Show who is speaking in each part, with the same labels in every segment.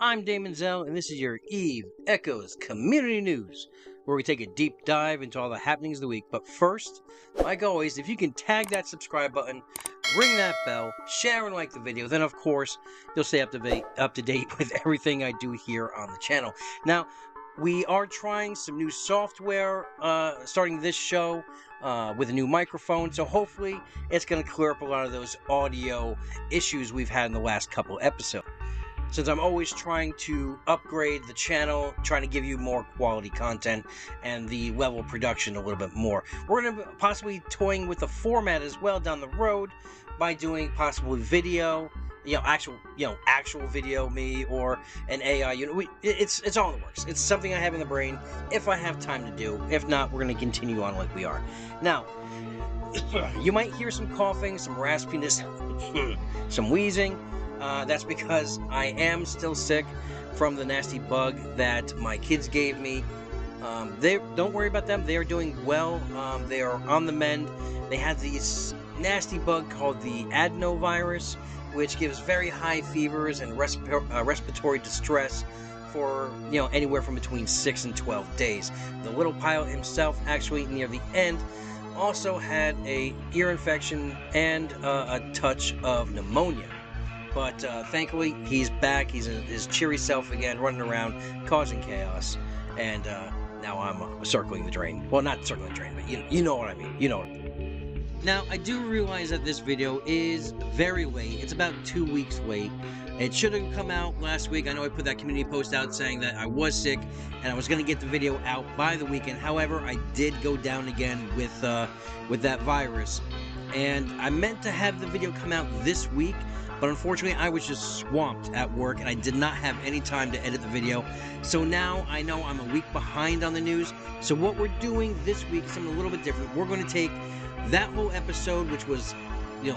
Speaker 1: I'm Damon Zell, and this is your Eve Echoes Community News, where we take a deep dive into all the happenings of the week. But first, like always, if you can tag that subscribe button, ring that bell, share and like the video, then of course, you'll stay up to date with everything I do here on the channel. Now, we are trying some new software starting this show with a new microphone, so hopefully it's going to clear up a lot of those audio issues we've had in the last couple episodes. Since I'm always trying to upgrade the channel, trying to give you more quality content and the level of production a little bit more. We're going to possibly toying with the format as well down the road by doing possibly video, actual video, me or an AI. It's all in the works. It's something I have in the brain if I have time to do. If not, we're going to continue on like we are. Now, you might hear some coughing, some raspiness, some wheezing. That's because I am still sick from the nasty bug that my kids gave me. Don't worry about them. They are doing well. They are on the mend. They had this nasty bug called the adenovirus, which gives very high fevers and respiratory distress for anywhere from between 6 and 12 days. The little pilot himself, actually near the end, also had a ear infection and a touch of pneumonia. But thankfully, he's back. He's his cheery self again, running around, causing chaos. And now I'm circling the drain. Well, not circling the drain, but you know what I mean. You know what I mean. Now, I do realize that this video is very late. It's about 2 weeks late. It should have come out last week. I know I put that community post out saying that I was sick and I was going to get the video out by the weekend. However, I did go down again with that virus. And I meant to have the video come out this week, but unfortunately, I was just swamped at work, and I did not have any time to edit the video. So now I know I'm a week behind on the news. So what we're doing this week is something a little bit different. We're going to take that whole episode, which was,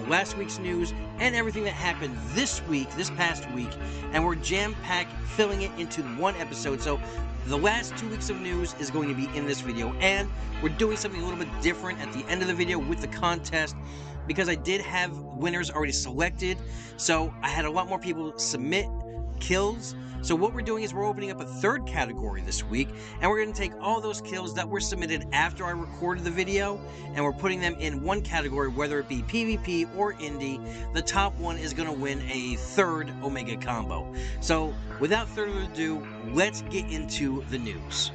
Speaker 1: last week's news, and everything that happened this past week, and we're jam-packed filling it into one episode. So the last 2 weeks of news is going to be in this video, and we're doing something a little bit different at the end of the video with the contest, because I did have winners already selected, so I had a lot more people submit kills. So what we're doing is we're opening up a third category this week, and we're going to take all those kills that were submitted after I recorded the video, and we're putting them in one category, whether it be PvP or Indie. The top one is going to win a third Omega combo. So without further ado, let's get into the news.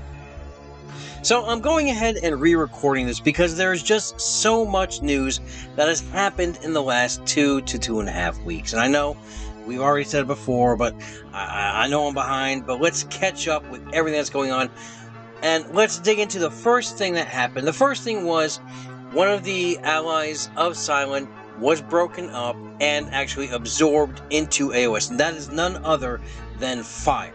Speaker 1: So I'm going ahead and re-recording this because there's just so much news that has happened in the last 2 to 2.5 weeks. And I know we've already said it before, but I know I'm behind, but let's catch up with everything that's going on. And let's dig into the first thing that happened. The first thing was one of the allies of Silent was broken up and actually absorbed into AOS. And that is none other than Fire.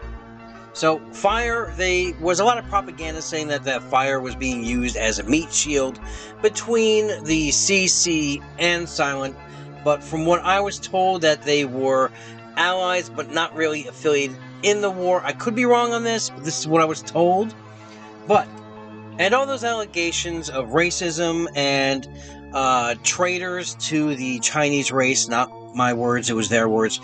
Speaker 1: So, Fire, was a lot of propaganda saying that Fire was being used as a meat shield between the CC and Silent, but from what I was told that they were allies, but not really affiliated in the war. I could be wrong on this, but this is what I was told. And all those allegations of racism and traitors to the Chinese race, not my words, it was their words,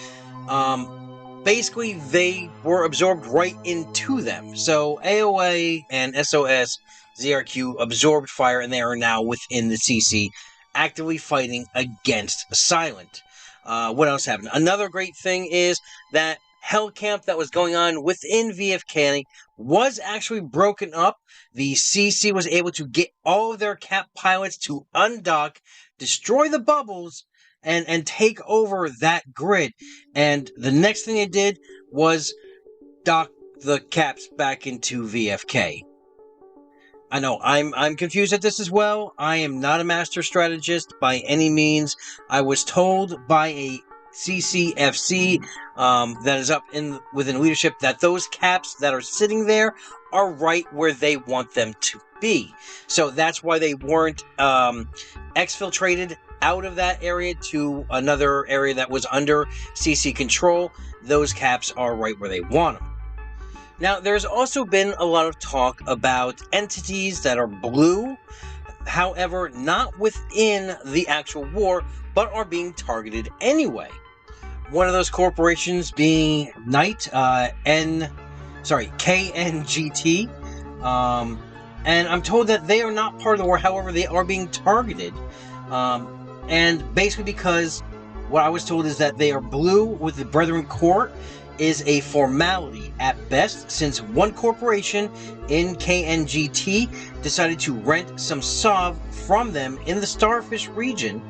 Speaker 1: basically, they were absorbed right into them. So AOA and SOS ZRQ absorbed Fire, and they are now within the CC, actively fighting against Silent. What else happened? Another great thing is that Hell Camp that was going on within VFK was actually broken up. The CC was able to get all of their cap pilots to undock, destroy the bubbles, and take over that grid. And the next thing they did was dock the caps back into VFK. I know, I'm confused at this as well. I am not a master strategist by any means. I was told by a CCFC that is up within leadership that those caps that are sitting there are right where they want them to be. So that's why they weren't exfiltrated out of that area to another area that was under CC control. Those caps are right where they want them. Now, there's also been a lot of talk about entities that are blue, however, not within the actual war, but are being targeted anyway. One of those corporations being KNGT. And I'm told that they are not part of the war, however, they are being targeted. And basically because what I was told is that they are blue with the Brethren Court is a formality at best, since one corporation in KNGT decided to rent some SOV from them in the Starfish region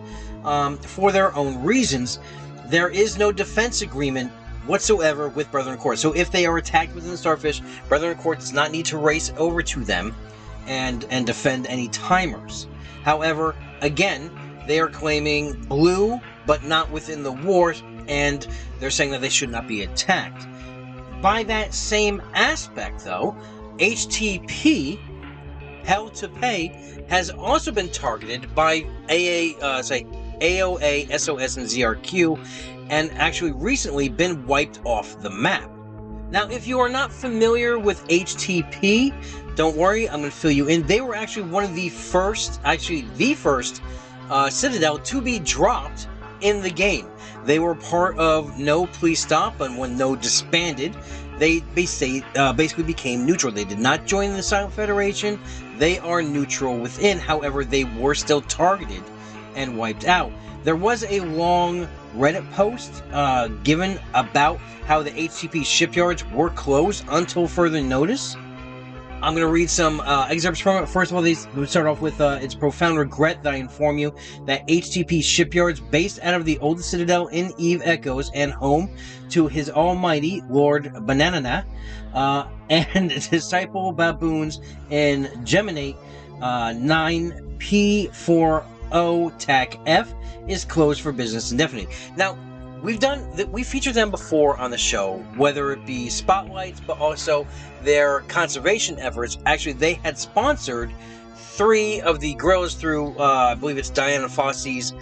Speaker 1: for their own reasons. There is no defense agreement whatsoever with Brethren Court. So if they are attacked within the Starfish, Brethren Court does not need to race over to them and defend any timers. However, again, they are claiming blue, but not within the war, and they're saying that they should not be attacked. By that same aspect, though, HTP, Hell to Pay, has also been targeted by AOA, SOS, and ZRQ, and actually recently been wiped off the map. Now, if you are not familiar with HTP, don't worry, I'm going to fill you in. They were actually one of the first, Citadel to be dropped in the game. They were part of No Please Stop, and when No disbanded, they basically became neutral. They did not join the Silent Federation. They are neutral within. However, they were still targeted and wiped out. There was a long Reddit post given about how the HTP shipyards were closed until further notice. I'm going to read some excerpts from it. First of all, we start off with, it's profound regret that I inform you that HTP shipyards, based out of the oldest citadel in Eve Echoes and home to His Almighty Lord Banana, and disciple baboons in Geminate 9P40 TAC F, is closed for business indefinitely. Now, we featured them before on the show, whether it be spotlights, but also their conservation efforts. Actually, they had sponsored 3 of the gorillas through, I believe it's Diana Fossey's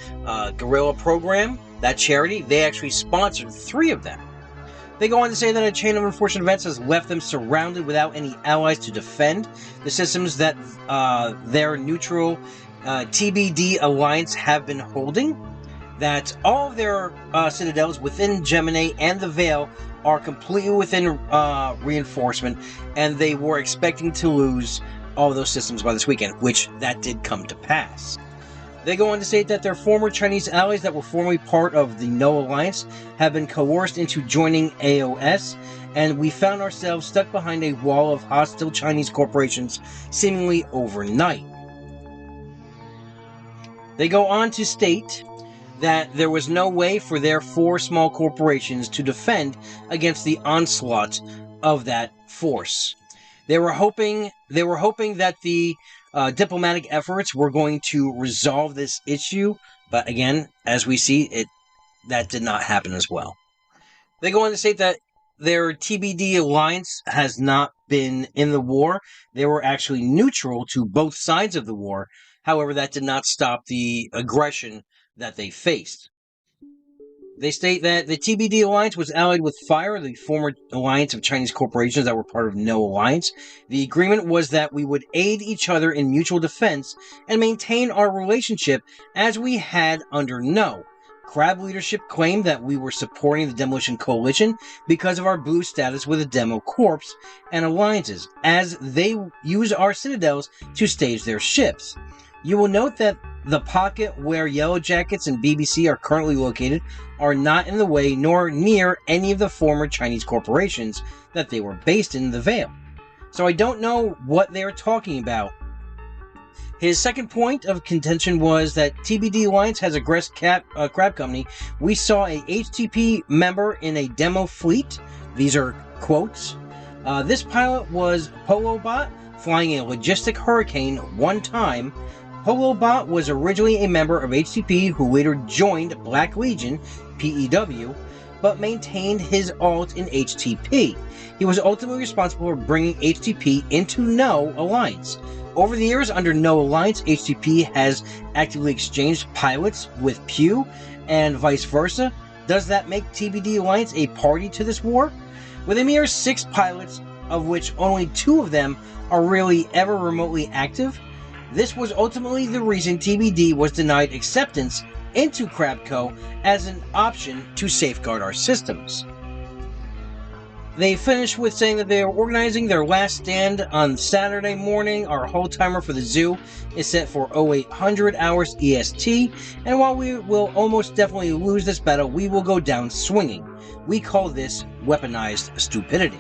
Speaker 1: gorilla program, that charity. They actually sponsored 3 of them. They go on to say that a chain of unfortunate events has left them surrounded without any allies to defend the systems that their neutral TBD alliance have been holding. That all of their citadels within Gemini and the Veil are completely within reinforcement, and they were expecting to lose all those systems by this weekend, which that did come to pass. They go on to state that their former Chinese allies that were formerly part of the No Alliance have been coerced into joining AOS, and we found ourselves stuck behind a wall of hostile Chinese corporations seemingly overnight. They go on to state that there was no way for their 4 small corporations to defend against the onslaught of that force. They were hoping that the diplomatic efforts were going to resolve this issue, but again, as we see, that did not happen as well. They go on to state that their TBD alliance has not been in the war. They were actually neutral to both sides of the war. However, that did not stop the aggression that they faced. They state that the TBD Alliance was allied with FIRE, the former alliance of Chinese corporations that were part of No Alliance. The agreement was that we would aid each other in mutual defense and maintain our relationship as we had under No. Crab leadership claimed that we were supporting the Demolition Coalition because of our blue status with the Demo Corps and alliances, as they use our citadels to stage their ships. You will note that the pocket where Yellow Jackets and BBC are currently located are not in the way nor near any of the former Chinese corporations that they were based in the Veil. So I don't know what they're talking about. His second point of contention was that TBD Alliance has a crab company. We saw a HTP member in a demo fleet. These are quotes. This pilot was Polobot, flying a logistic hurricane one time. Polobot was originally a member of HTP who later joined Black Legion, PEW, but maintained his alt in HTP. He was ultimately responsible for bringing HTP into No Alliance. Over the years, under No Alliance, HTP has actively exchanged pilots with Pew, and vice versa. Does that make TBD Alliance a party to this war? With a mere 6 pilots, of which only 2 of them are really ever remotely active, this was ultimately the reason TBD was denied acceptance into Crabco as an option to safeguard our systems. They finished with saying that they are organizing their last stand on Saturday morning. Our hold timer for the zoo is set for 0800 hours EST, and while we will almost definitely lose this battle, we will go down swinging. We call this weaponized stupidity.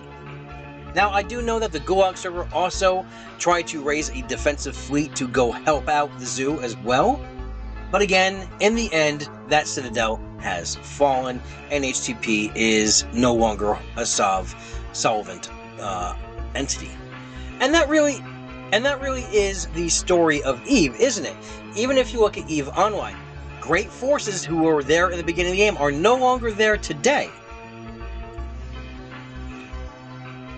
Speaker 1: Now, I do know that the Gulag server also tried to raise a defensive fleet to go help out the zoo as well. But again, in the end, that citadel has fallen, and HTP is no longer a solvent entity. And that really is the story of EVE, isn't it? Even if you look at EVE Online, great forces who were there in the beginning of the game are no longer there today.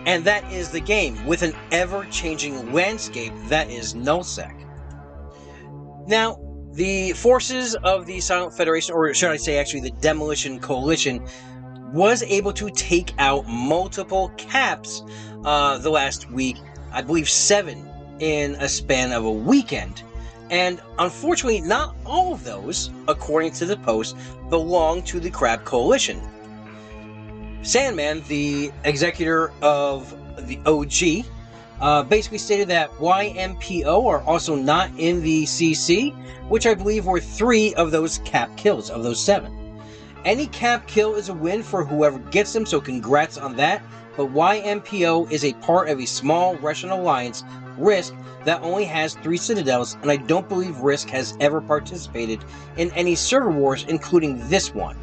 Speaker 1: And that is the game, with an ever-changing landscape that is nullsec. Now, the forces of the Silent Federation, or should I say actually the Demolition Coalition, was able to take out multiple caps the last week. I believe 7 in a span of a weekend. And unfortunately, not all of those, according to the post, belong to the Crab Coalition. Sandman, the executor of the OG, basically stated that YMPO are also not in the CC, which I believe were 3 of those cap kills, of those 7. Any cap kill is a win for whoever gets them, so congrats on that, but YMPO is a part of a small Russian alliance, Risk, that only has 3 citadels, and I don't believe Risk has ever participated in any server wars, including this one.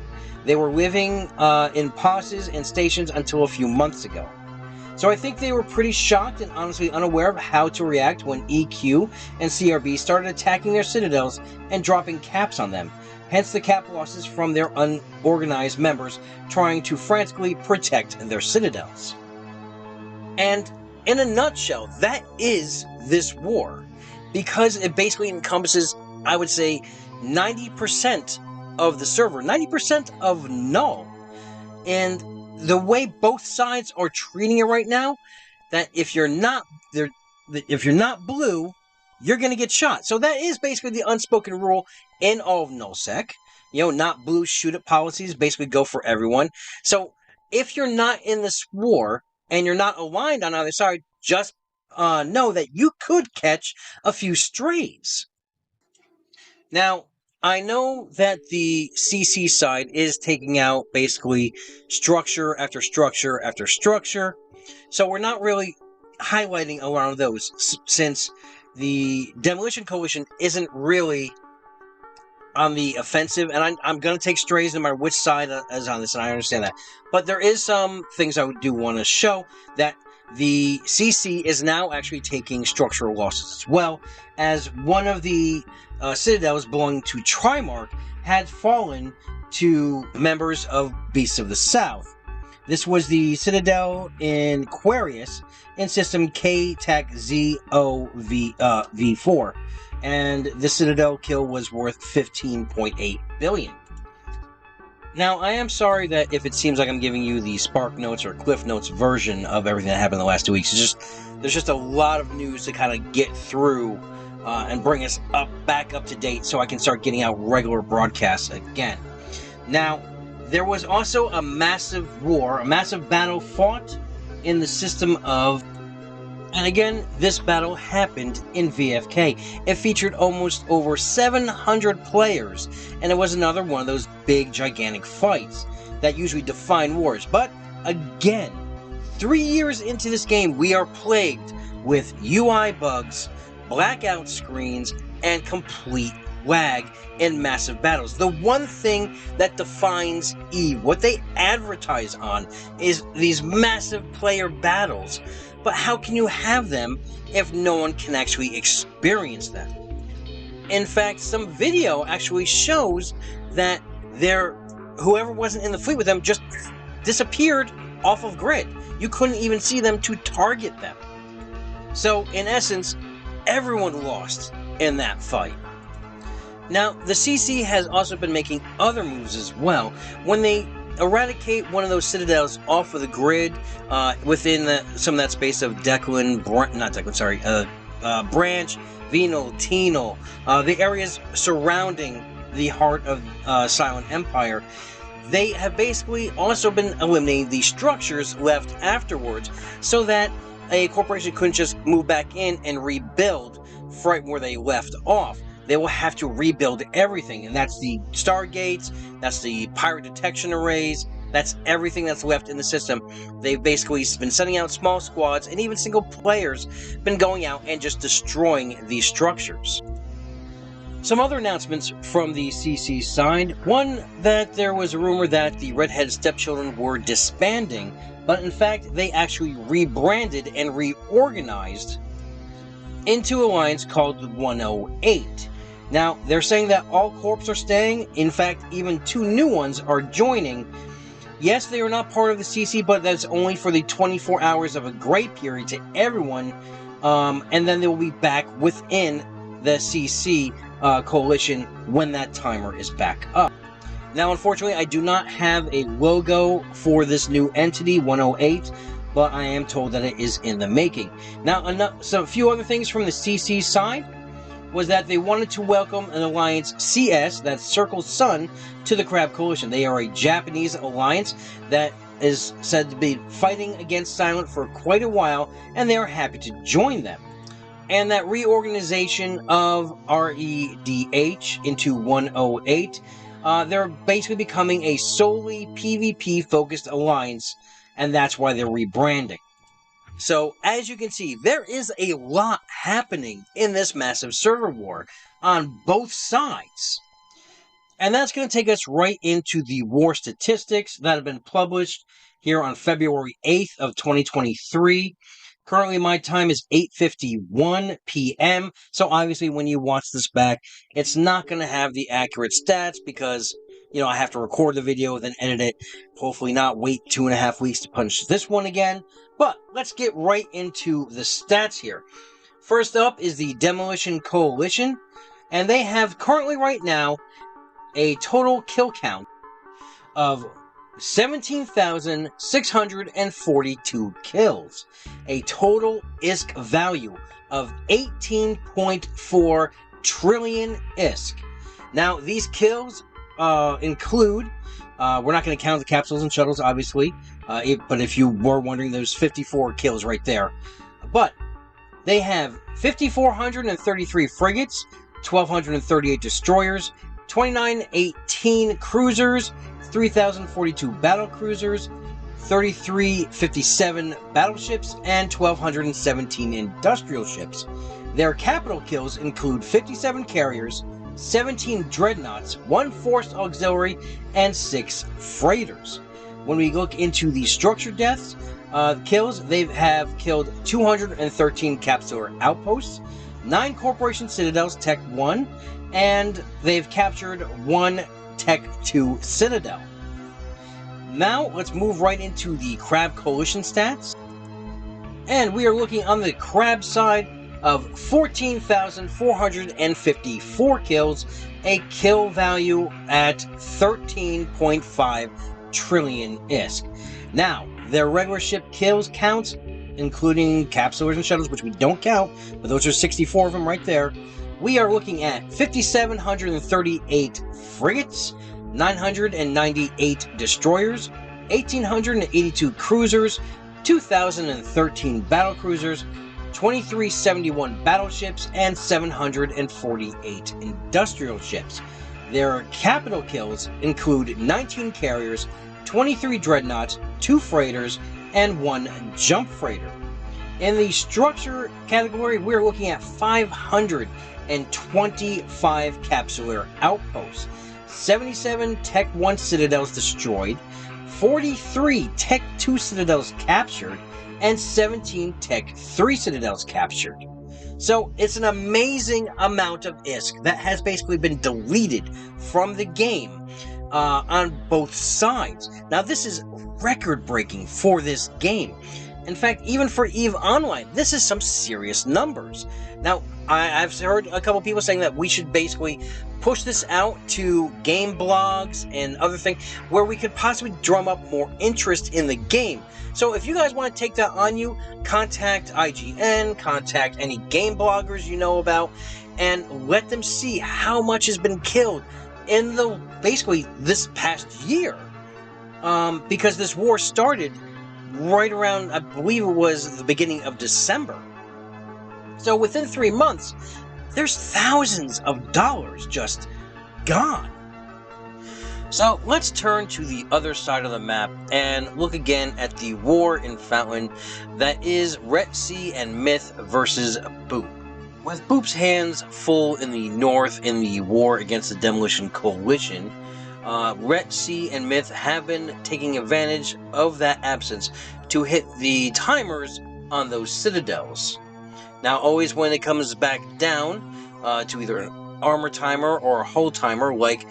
Speaker 1: They were living in pauses and stations until a few months ago. So I think they were pretty shocked and honestly unaware of how to react when EQ and CRB started attacking their citadels and dropping caps on them. Hence the cap losses from their unorganized members trying to frantically protect their citadels. And in a nutshell, that is this war. Because it basically encompasses, I would say, 90% of the server, 90% of null. And the way both sides are treating it right now, that if you're not blue, you're going to get shot. So that is basically the unspoken rule in all of nullsec. You know, not blue shoot at policies basically go for everyone. So if you're not in this war and you're not aligned on either side, just know that you could catch a few strays. Now, I know that the CC side is taking out basically structure after structure after structure, so we're not really highlighting a lot of those, since the Demolition Coalition isn't really on the offensive, and I'm going to take strays no matter which side is on this, and I understand that. But there is some things I do want to show, that the CC is now actually taking structural losses as well, as one of the citadels belonging to Trimarch had fallen to members of Beasts of the South. This was the citadel in Aquarius in system KTAC-ZOV4, and the citadel kill was worth 15.8 billion. Now, I am sorry that if it seems like I'm giving you the Spark Notes or Cliff Notes version of everything that happened in the last 2 weeks. There's just a lot of news to kind of get through and bring us back up to date so I can start getting out regular broadcasts again. Now, there was also a massive war, a massive battle fought in the system of... And again, this battle happened in VFK. It featured almost over 700 players, and it was another one of those big, gigantic fights that usually define wars. But again, 3 years into this game, we are plagued with UI bugs, blackout screens, and complete lag in massive battles. The one thing that defines EVE, what they advertise on, is these massive player battles. But how can you have them if no one can actually experience them? In fact, some video actually shows that whoever wasn't in the fleet with them just disappeared off of grid. You couldn't even see them to target them. So, in essence, everyone lost in that fight. Now, the CC has also been making other moves as well. When they eradicate one of those citadels off of the grid within some of that space of Branch, Venal, Tenal, the areas surrounding the heart of Silent Empire, they have basically also been eliminating the structures left afterwards, so that a corporation couldn't just move back in and rebuild right where they left off. They will have to rebuild everything, and that's the stargates, that's the pirate detection arrays, that's everything that's left in the system. They've basically been sending out small squads, and even single players been going out and just destroying these structures. Some other announcements from the CC side. One, that there was a rumor that the Redhead Stepchildren were disbanding, but in fact they actually rebranded and reorganized into an alliance called 108. Now, they're saying that all corps are staying. In fact, even 2 new ones are joining. Yes, they are not part of the CC, but that's only for the 24 hours of a grace period to everyone, and then they will be back within the CC coalition when that timer is back up. Now, unfortunately, I do not have a logo for this new entity, 108, but I am told that it is in the making. Now, a few other things from the CC side was that they wanted to welcome an alliance CS, that's Circle Sun, to the Crab Coalition. They are a Japanese alliance that is said to be fighting against Silent for quite a while, and they are happy to join them. And that reorganization of RETC into 108, they're basically becoming a solely PvP-focused alliance, and that's why they're rebranding. So, as you can see, there is a lot happening in this massive server war on both sides. And that's going to take us right into the war statistics that have been published here on February 8th of 2023. Currently, my time is 8:51 p.m., so obviously when you watch this back, it's not going to have the accurate stats because, you know, I have to record the video, then edit it, hopefully not wait 2.5 weeks to punch this one again. But let's get right into the stats here. First up is the Demolition Coalition, and they have currently right now a total kill count of 17,642 kills, a total ISK value of 18.4 trillion ISK. Now, these kills include, we're not going to count the capsules and shuttles, obviously, but if you were wondering, there's 54 kills right there. But they have 5,433 frigates, 1,238 destroyers, 2,918 cruisers, 3,042 battle cruisers, 3,357 battleships, and 1,217 industrial ships. Their capital kills include 57 carriers, 17 dreadnoughts, 1 forced auxiliary, and 6 freighters. When we look into the structure deaths, kills, they have killed 213 capsular outposts, 9 corporation citadels, Tech 1, and they've captured 1 Tech 2 citadel. Now, let's move right into the Crab Coalition stats. And we are looking on the Crab side of 14,454 kills, a kill value at 13.5 trillion ISK. Now, their regular ship kills counts, including capsulars and shuttles, which we don't count, but those are 64 of them right there. We are looking at 5,738 frigates, 998 destroyers, 1,882 cruisers, 2,013 battle cruisers, 2,371 battleships, and 748 industrial ships. Their capital kills include 19 carriers, 23 dreadnoughts, 2 freighters, and 1 jump freighter. In the structure category, we're looking at 525 capsular outposts, 77 Tech 1 citadels destroyed, 43 Tech 2 citadels captured, and 17 Tech 3 citadels captured. So it's an amazing amount of ISK that has basically been deleted from the game on both sides. Now, this is record-breaking for this game. In fact, even for EVE Online, this is some serious numbers. Now, I've heard a couple people saying that we should basically push this out to game blogs and other things where we could possibly drum up more interest in the game. So if you guys want to take that on you, contact IGN, contact any game bloggers you know about, and let them see how much has been killed in the basically this past year, because this war started right around, I believe it was the beginning of December. So within 3 months, there's thousands of dollars just gone. So let's turn to the other side of the map and look again at the war in Fountain that is RETC and Myth versus Boop. With Boop's hands full in the north in the war against the Demolition Coalition, RETC and Myth have been taking advantage of that absence to hit the timers on those citadels. Now, always when it comes back down to either an armor timer or a hull timer, like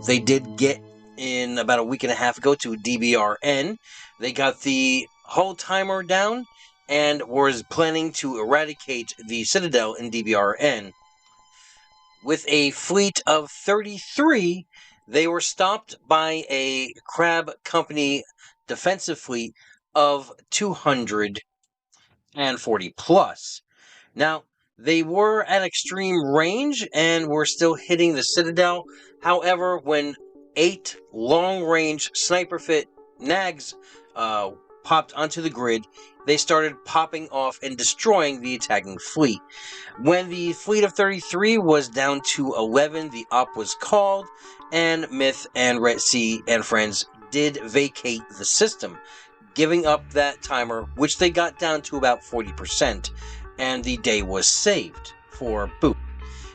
Speaker 1: they did get in about a week and a half ago to DBRN, they got the hull timer down and was planning to eradicate the citadel in DBRN. With a fleet of 33, they were stopped by a Crab Company defensive fleet of 240 plus. Now, they were at extreme range and were still hitting the citadel. However, when 8 long-range sniper-fit nags popped onto the grid, they started popping off and destroying the attacking fleet. When the fleet of 33 was down to 11, the op was called, and Myth and RETC and friends did vacate the system, giving up that timer, which they got down to about 40%, and the day was saved for Boop.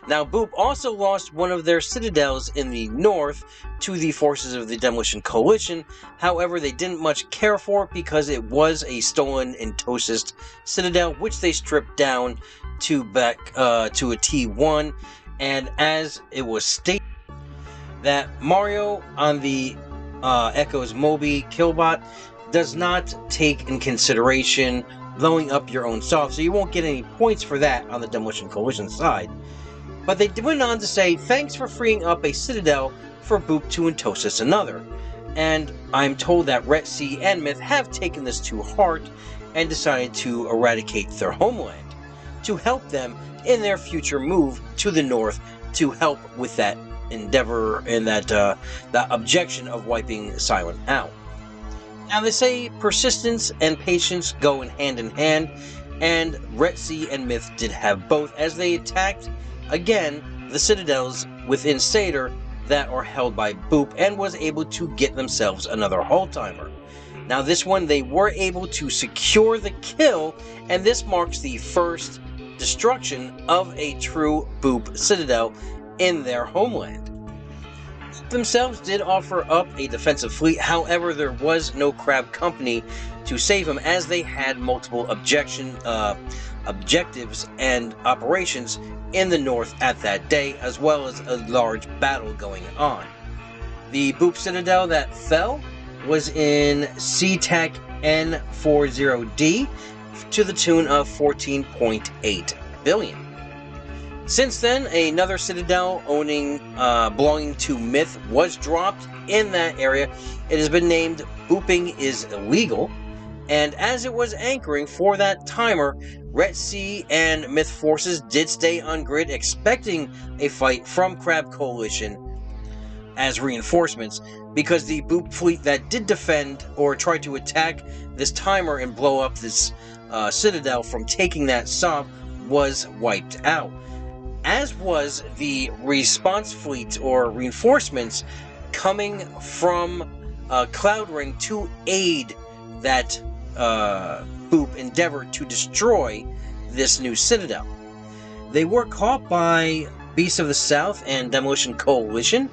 Speaker 1: Now, Boop also lost one of their citadels in the north to the forces of the Demolition Coalition. However, they didn't much care for it because it was a stolen Intosist citadel, which they stripped down to back to a T1. And as it was stated, that Mario on the Echo's Mobi killbot does not take in consideration blowing up your own soft, so you won't get any points for that on the Demolition Coalition side. But they went on to say, thanks for freeing up a citadel for Boop to Intosist another. And I'm told that RETC and Myth have taken this to heart and decided to eradicate their homeland to help them in their future move to the north to help with that endeavor and that objection of wiping Silent out. Now, they say persistence and patience go in hand, and RETC and Myth did have both as they attacked, again, the citadels within Seder that are held by Boop and was able to get themselves another hull timer. Now, this one, they were able to secure the kill, and this marks the first destruction of a true Boop citadel in their homeland. Themselves did offer up a defensive fleet, however there was no Crab Company to save them as they had multiple objectives and operations in the north at that day, as well as a large battle going on. The Boop Citadel that fell was in CTEC N40D to the tune of 14.8 billion. Since then, another citadel belonging to Myth was dropped in that area. It has been named Booping is Illegal, and as it was anchoring for that timer, RETC and Myth forces did stay on grid, expecting a fight from Crab Coalition as reinforcements, because the Boop fleet that did defend or try to attack this timer and blow up this citadel from taking that SOP was wiped out, as was the response fleet or reinforcements coming from Cloud Ring to aid that Boop endeavor to destroy this new citadel. They were caught by Beasts of the South and Demolition Coalition,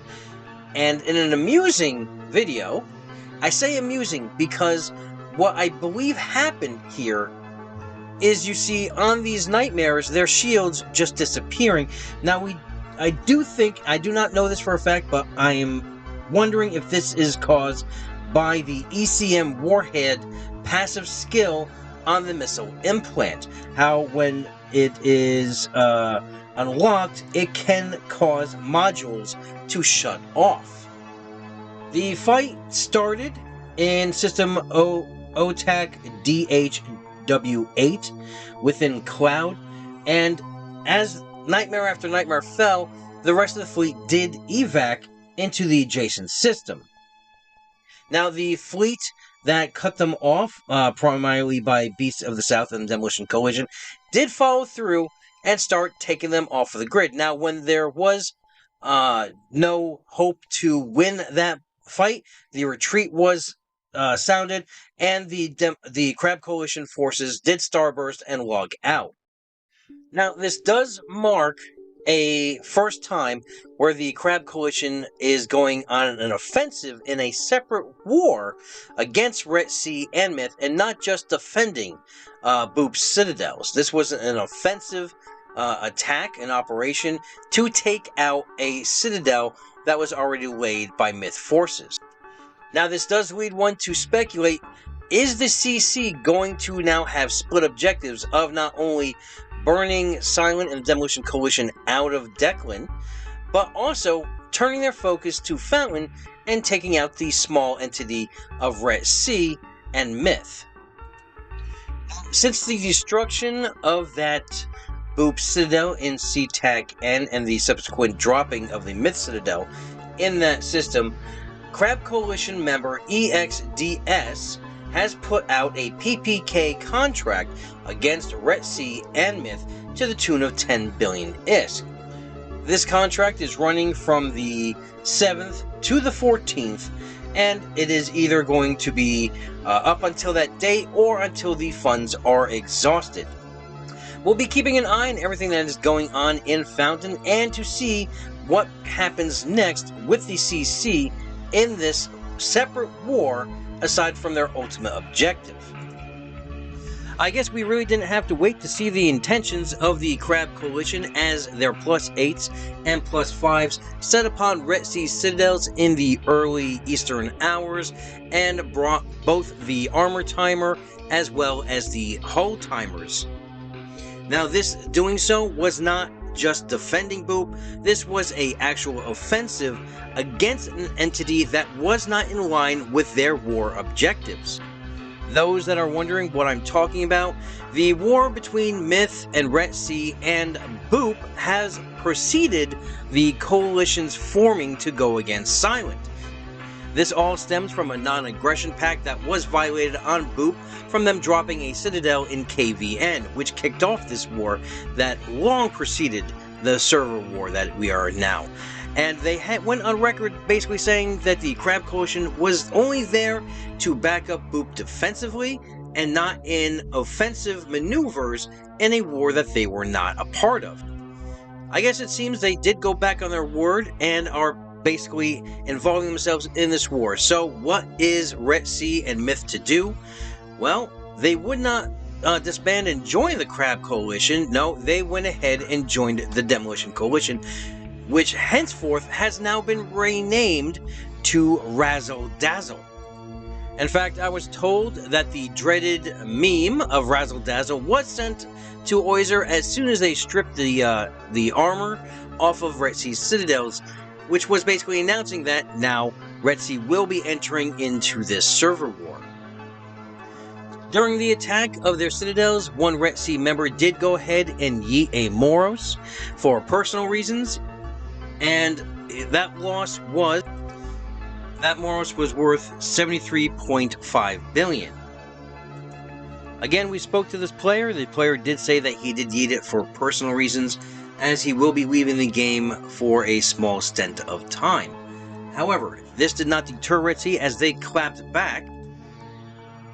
Speaker 1: and in an amusing video, I say amusing because what I believe happened here is you see on these nightmares their shields just disappearing. Now I do not know this for a fact, but I am wondering if this is caused by the ECM warhead passive skill on the missile implant. How when it is unlocked, it can cause modules to shut off. The fight started in system OTAC DHW8 within Cloud, and as nightmare after nightmare fell, the rest of the fleet did evac into the adjacent system. Now, the fleet that cut them off, primarily by Beasts of the South and Demolition Coalition, did follow through and start taking them off of the grid. Now, when there was no hope to win that fight, the retreat was sounded, and the Crab Coalition forces did starburst and log out. Now, this does mark a first time where the Crab Coalition is going on an offensive in a separate war against RETC and Myth, and not just defending Boop's citadels. This was an offensive attack, an operation to take out a citadel that was already laid by Myth forces. Now, this does lead one to speculate, is the CC going to now have split objectives of not only burning Silent and the Demolition Coalition out of Declan, but also turning their focus to Fountain and taking out the small entity of RETC and Myth? Since the destruction of that Boop Citadel in C-Tag-N and the subsequent dropping of the Myth Citadel in that system, Crab Coalition member EXDS has put out a PPK contract against RETC and Myth to the tune of 10 billion ISK. This contract is running from the 7th to the 14th, and it is either going to be up until that date or until the funds are exhausted. We'll be keeping an eye on everything that is going on in Fountain and to see what happens next with the CC in this separate war aside from their ultimate objective. I guess we really didn't have to wait to see the intentions of the Crab Coalition as their +8s and +5s set upon RETC citadels in the early Eastern hours and brought both the armor timer as well as the hull timers. Now, this doing so was not just defending Boop. This was an actual offensive against an entity that was not in line with their war objectives. Those that are wondering what I'm talking about, the war between Myth and RETC and Boop has preceded the coalition's forming to go against Silent. This all stems from a non-aggression pact that was violated on Boop from them dropping a citadel in KVN, which kicked off this war that long preceded the server war that we are in now. And they went on record basically saying that the Crab Coalition was only there to back up Boop defensively and not in offensive maneuvers in a war that they were not a part of. I guess it seems they did go back on their word and are basically involving themselves in this war. So what is RETC and Myth to do? Well, they would not disband and join the Crab Coalition. No, they went ahead and joined the Demolition Coalition, which henceforth has now been renamed to Razzle Dazzle. In fact, I was told that the dreaded meme of Razzle Dazzle was sent to Oyzer as soon as they stripped the armor off of RETC's citadels, which was basically announcing that now RETC will be entering into this server war. During the attack of their citadels, one RETC member did go ahead and yeet a Moros for personal reasons, and that Moros was worth 73.5 billion. Again, we spoke to this player. The player did say that he did yeet it for personal reasons, as he will be leaving the game for a small stint of time. However, this did not deter RETC as they clapped back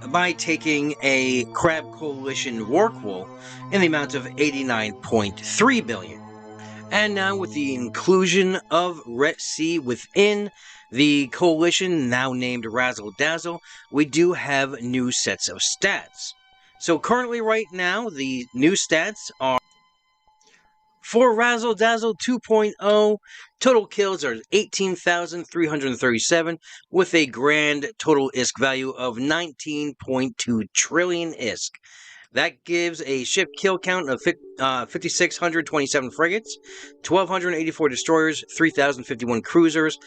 Speaker 1: by taking a Crab Coalition Warquel in the amount of 89.3 billion. And now with the inclusion of RETC within the coalition, now named Razzle Dazzle, we do have new sets of stats. So currently right now, the new stats are for Razzle Dazzle 2.0, total kills are 18,337 with a grand total ISK value of 19.2 trillion ISK. That gives a ship kill count of 5,627 frigates, 1,284 destroyers, 3,051 cruisers,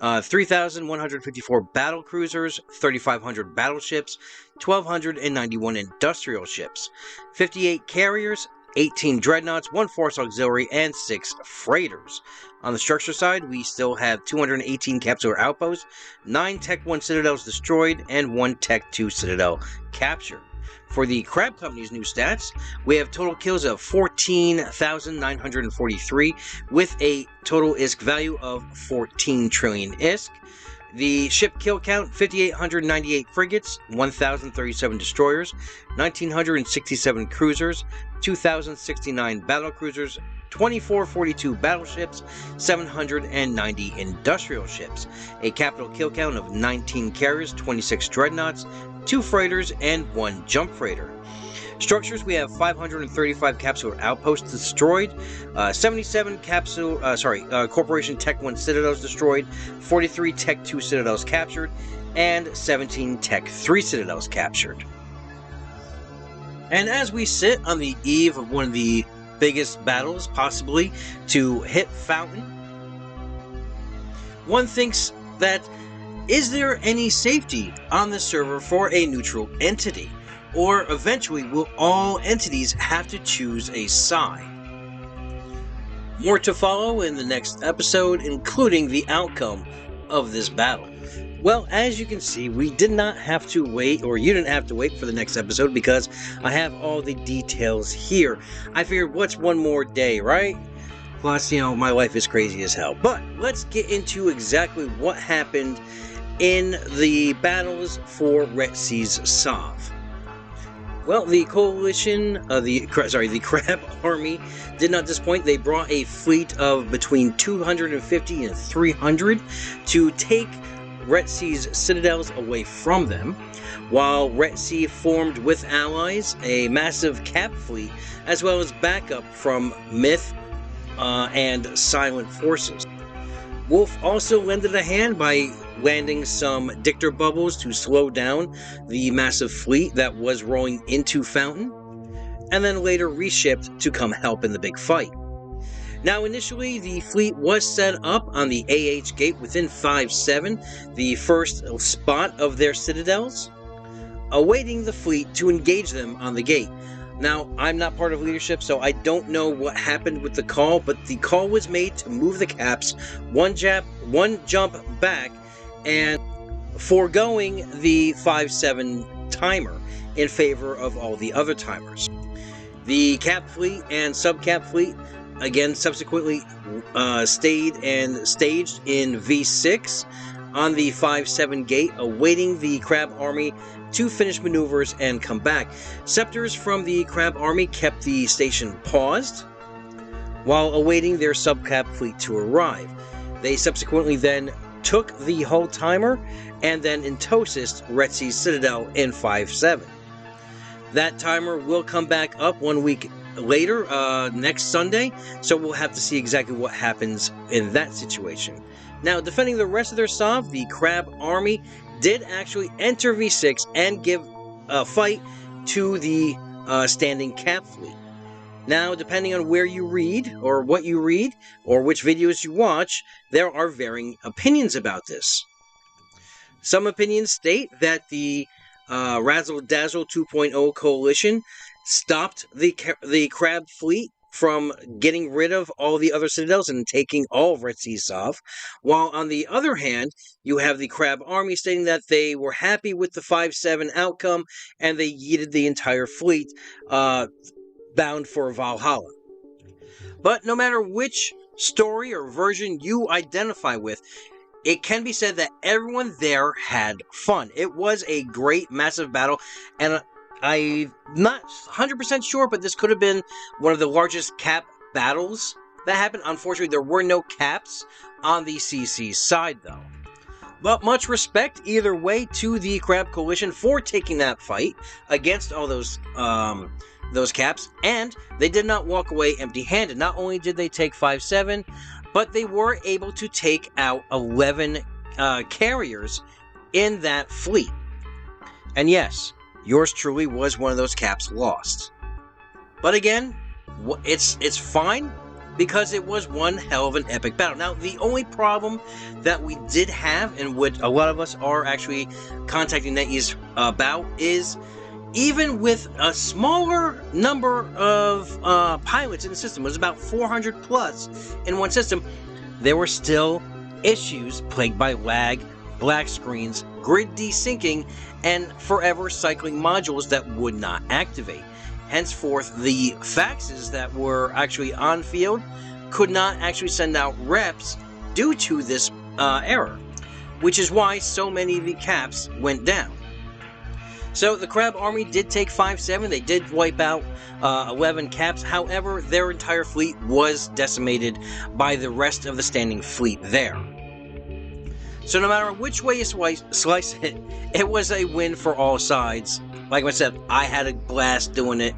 Speaker 1: 3,154 battle cruisers, 3,500 battleships, 1,291 industrial ships, 58 carriers, 18 dreadnoughts, 1 force auxiliary, and 6 freighters. On the structure side, we still have 218 capsular outposts, 9 Tech 1 citadels destroyed, and 1 Tech 2 citadel captured. For the Crab Company's new stats, we have total kills of 14,943 with a total ISK value of 14 trillion ISK. The ship kill count, 5,898 frigates, 1,037 destroyers, 1,967 cruisers, 2,069 battle cruisers, 2,442 battleships, 790 industrial ships. A capital kill count of 19 carriers, 26 dreadnoughts, 2 freighters, and 1 jump freighter. Structures, we have 535 capsular outposts destroyed, 77 Corporation Tech 1 citadels destroyed, 43 Tech 2 citadels captured, and 17 Tech 3 citadels captured. And as we sit on the eve of one of the biggest battles possibly to hit Fountain, one thinks that, is there any safety on the server for a neutral entity? Or eventually, will all entities have to choose a side? More to follow in the next episode, including the outcome of this battle. Well, as you can see, we did not have to wait, or you didn't have to wait for the next episode because I have all the details here. I figured, what's one more day, right? Plus, you know, my life is crazy as hell. But let's get into exactly what happened in the battles for RETC's Sov. Well, the coalition, the Crab Army did not disappoint. They brought a fleet of between 250 and 300 to take RETC's citadels away from them, while RETC formed with allies a massive cap fleet, as well as backup from Myth and Silent forces. Wolf also lended a hand by landing some Dictor bubbles to slow down the massive fleet that was rolling into Fountain, and then later reshipped to come help in the big fight. Now, initially, the fleet was set up on the AH gate within 5-7, the first spot of their citadels, awaiting the fleet to engage them on the gate. Now, I'm not part of leadership, so I don't know what happened with the call, but the call was made to move the caps one jump back and foregoing the 5-7 timer in favor of all the other timers. The cap fleet and sub-cap fleet again subsequently stayed and staged in V6 on the 5-7 gate, awaiting the Crab Army to finish maneuvers and come back. Scepters from the Crab Army kept the station paused while awaiting their sub-cap fleet to arrive. They subsequently then took the hull timer and then intosed RETC's citadel in 5-7. That timer will come back up 1 week later, next Sunday, so we'll have to see exactly what happens in that situation. Now, defending the rest of their Sov, the Crab Army did actually enter V6 and give a fight to the standing cap fleet. Now, depending on where you read, or what you read, or which videos you watch, there are varying opinions about this. Some opinions state that the Razzle Dazzle 2.0 coalition stopped the Crab fleet from getting rid of all the other citadels and taking all of RETC's Sov, while on the other hand, you have the Crab Army stating that they were happy with the 5-7 outcome and they yeeted the entire fleet bound for Valhalla. But no matter which story or version you identify with, it can be said that everyone there had fun. It was a great, massive battle, and I'm not 100% sure, but this could have been one of the largest cap battles that happened. Unfortunately, there were no caps on the CC side, though. But much respect either way to the Crab Coalition for taking that fight against all those caps, and they did not walk away empty-handed. Not only did they take 5-7, but they were able to take out 11 carriers in that fleet. And yes, yours truly was one of those caps lost. But again, it's fine, because it was one hell of an epic battle. Now, the only problem that we did have, and what a lot of us are actually contacting NetEase about, is even with a smaller number of pilots in the system, it was about 400 plus in one system, there were still issues plagued by lag, black screens, grid desyncing, and forever cycling modules that would not activate. Henceforth, the faxes that were actually on field could not actually send out reps due to this error, which is why so many of the caps went down. So the Crab Army did take 5-7. They did wipe out 11 caps. However, their entire fleet was decimated by the rest of the standing fleet there. So no matter which way you slice it, it was a win for all sides. Like I said, I had a blast doing it.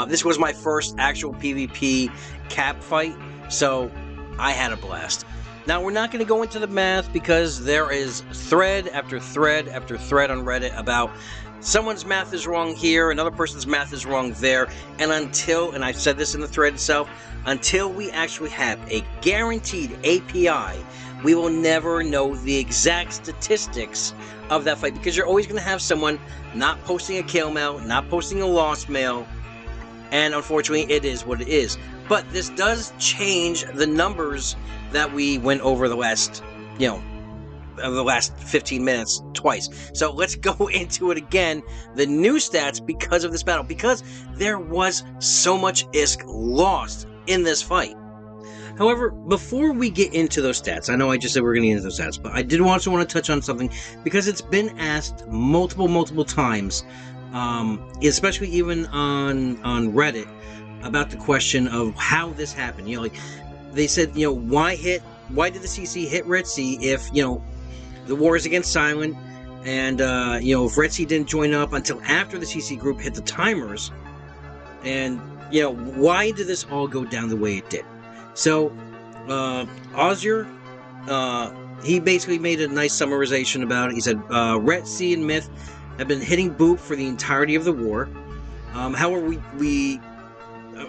Speaker 1: This was my first actual PvP cap fight, so I had a blast. Now, we're not going to go into the math because there is thread after thread after thread on Reddit about someone's math is wrong here, another person's math is wrong there, and I've said this in the thread itself, until we actually have a guaranteed API, we will never know the exact statistics of that fight, because you're always going to have someone not posting a kill mail, not posting a lost mail, and unfortunately it is what it is. But this does change the numbers that we went over the last, the last 15 minutes twice. So let's go into it again, the new stats because of this battle, because there was so much ISK lost in this fight. However, before we get into those stats, I know I just said we're going to get into those stats, but I did also want to touch on something because it's been asked multiple times, especially even on Reddit, about the question of how this happened. They said, why did the CC hit RETC if, the war is against Silent, and, if RETC didn't join up until after the CC group hit the timers, and, why did this all go down the way it did? So, Ozure, he basically made a nice summarization about it. He said, RETC and Myth have been hitting Boop for the entirety of the war. However, I'm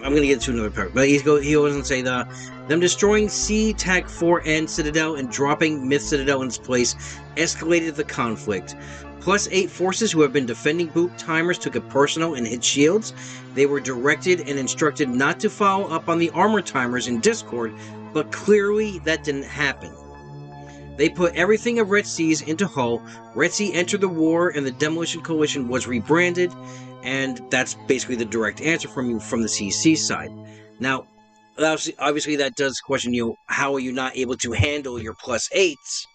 Speaker 1: going to get to another part, but he goes and say them destroying C, TAC 4N Citadel and dropping Myth Citadel in its place escalated the conflict. +8 forces who have been defending Boop timers took it personal and hit shields. They were directed and instructed not to follow up on the armor timers in Discord, but clearly that didn't happen. They put everything of RETC's into Hull. RETC entered the war and the Demolition Coalition was rebranded, and that's basically the direct answer from the CC side. Now, obviously that does question how are you not able to handle your +8s?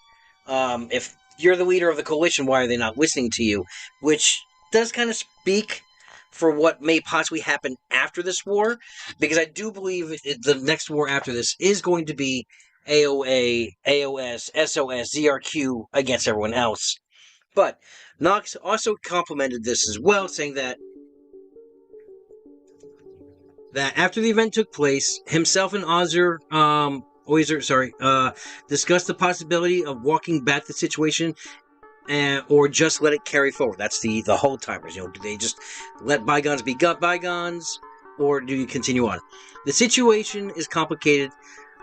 Speaker 1: If you're the leader of the coalition, why are they not listening to you? Which does kind of speak for what may possibly happen after this war, because I do believe the next war after this is going to be AOA, AOS, SOS, ZRQ against everyone else. But Nox also complimented this as well, saying that after the event took place, himself and Ozzer, discussed the possibility of walking back the situation or just let it carry forward. That's the whole timers. Do they just let bygones be bygones, or do you continue on? The situation is complicated.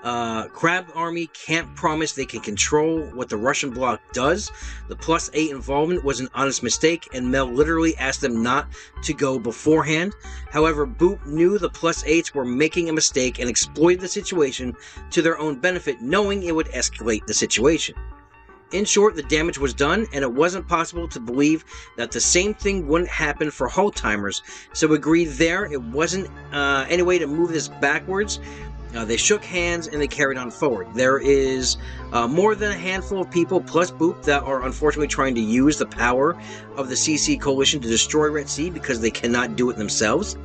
Speaker 1: Crab Army can't promise they can control what the Russian bloc does. The +8 involvement was an honest mistake, and Mel literally asked them not to go beforehand. However, Boop knew the +8s were making a mistake and exploited the situation to their own benefit, knowing it would escalate the situation. In short, the damage was done, and it wasn't possible to believe that the same thing wouldn't happen for Hull timers, so agreed there it wasn't any way to move this backwards. They shook hands and they carried on forward. There is more than a handful of people plus Boop that are unfortunately trying to use the power of the CC coalition to destroy RETC because they cannot do it themselves.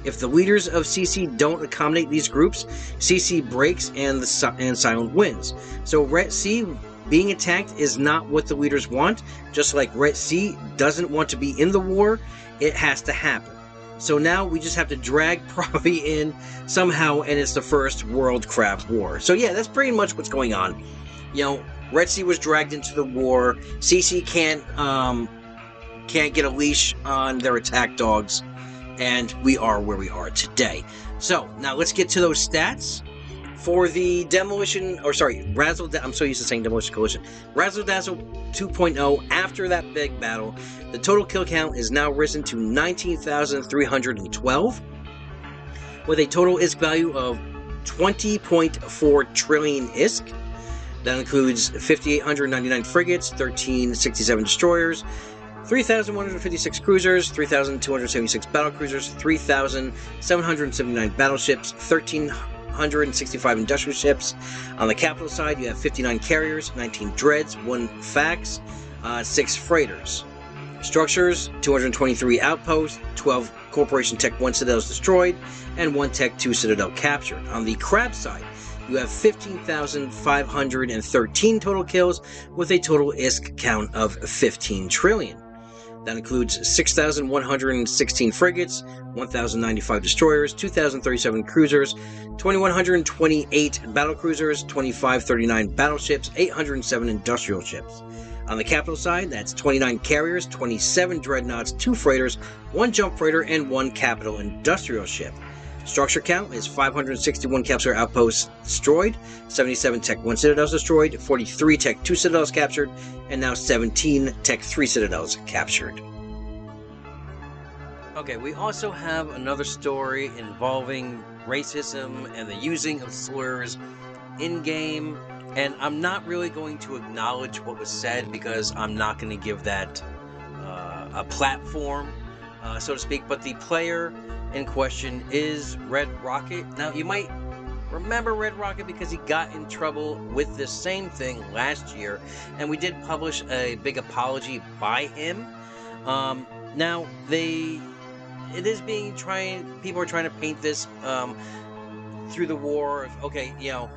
Speaker 1: If the leaders of CC don't accommodate these groups, CC breaks and Silent wins. So RETC being attacked is not what the leaders want. Just like RETC doesn't want to be in the war, it has to happen. So now we just have to drag Provi in somehow, and it's the first World Crab War. So yeah, that's pretty much what's going on. RETC was dragged into the war. CC can't get a leash on their attack dogs, and we are where we are today. So now let's get to those stats. For the demolition, or sorry, I'm so used to saying demolition collision. Razzle Dazzle 2.0, after that big battle, the total kill count is now risen to 19,312, with a total ISK value of 20.4 trillion ISK. That includes 5,899 frigates, 1,367 destroyers, 3,156 cruisers, 3,276 battle cruisers, 3,779 battleships, 1,365 industrial ships. On the capital side, you have 59 carriers, 19 dreads, 1 fax, 6 freighters. Structures, 223 outposts, 12 Corporation Tech 1 citadels destroyed, and 1 Tech 2 citadel captured. On the crab side, you have 15,513 total kills, with a total ISK count of 15 trillion. That includes 6,116 frigates, 1,095 destroyers, 2,037 cruisers, 2,128 battle cruisers, 2,539 battleships, 807 industrial ships. On the capital side, that's 29 carriers, 27 dreadnoughts, 2 freighters, 1 jump freighter, and 1 capital industrial ship. Structure count is 561 captured outposts destroyed, 77 Tech 1 citadels destroyed, 43 Tech 2 citadels captured, and now 17 Tech 3 citadels captured. Okay, we also have another story involving racism and the using of slurs in-game, and I'm not really going to acknowledge what was said because I'm not going to give that a platform, so to speak, but the player in question is Red Rocket. Now, you might remember Red Rocket because he got in trouble with this same thing last year, and we did publish a big apology by him. Now, people are trying to paint this through the war of, okay, you know,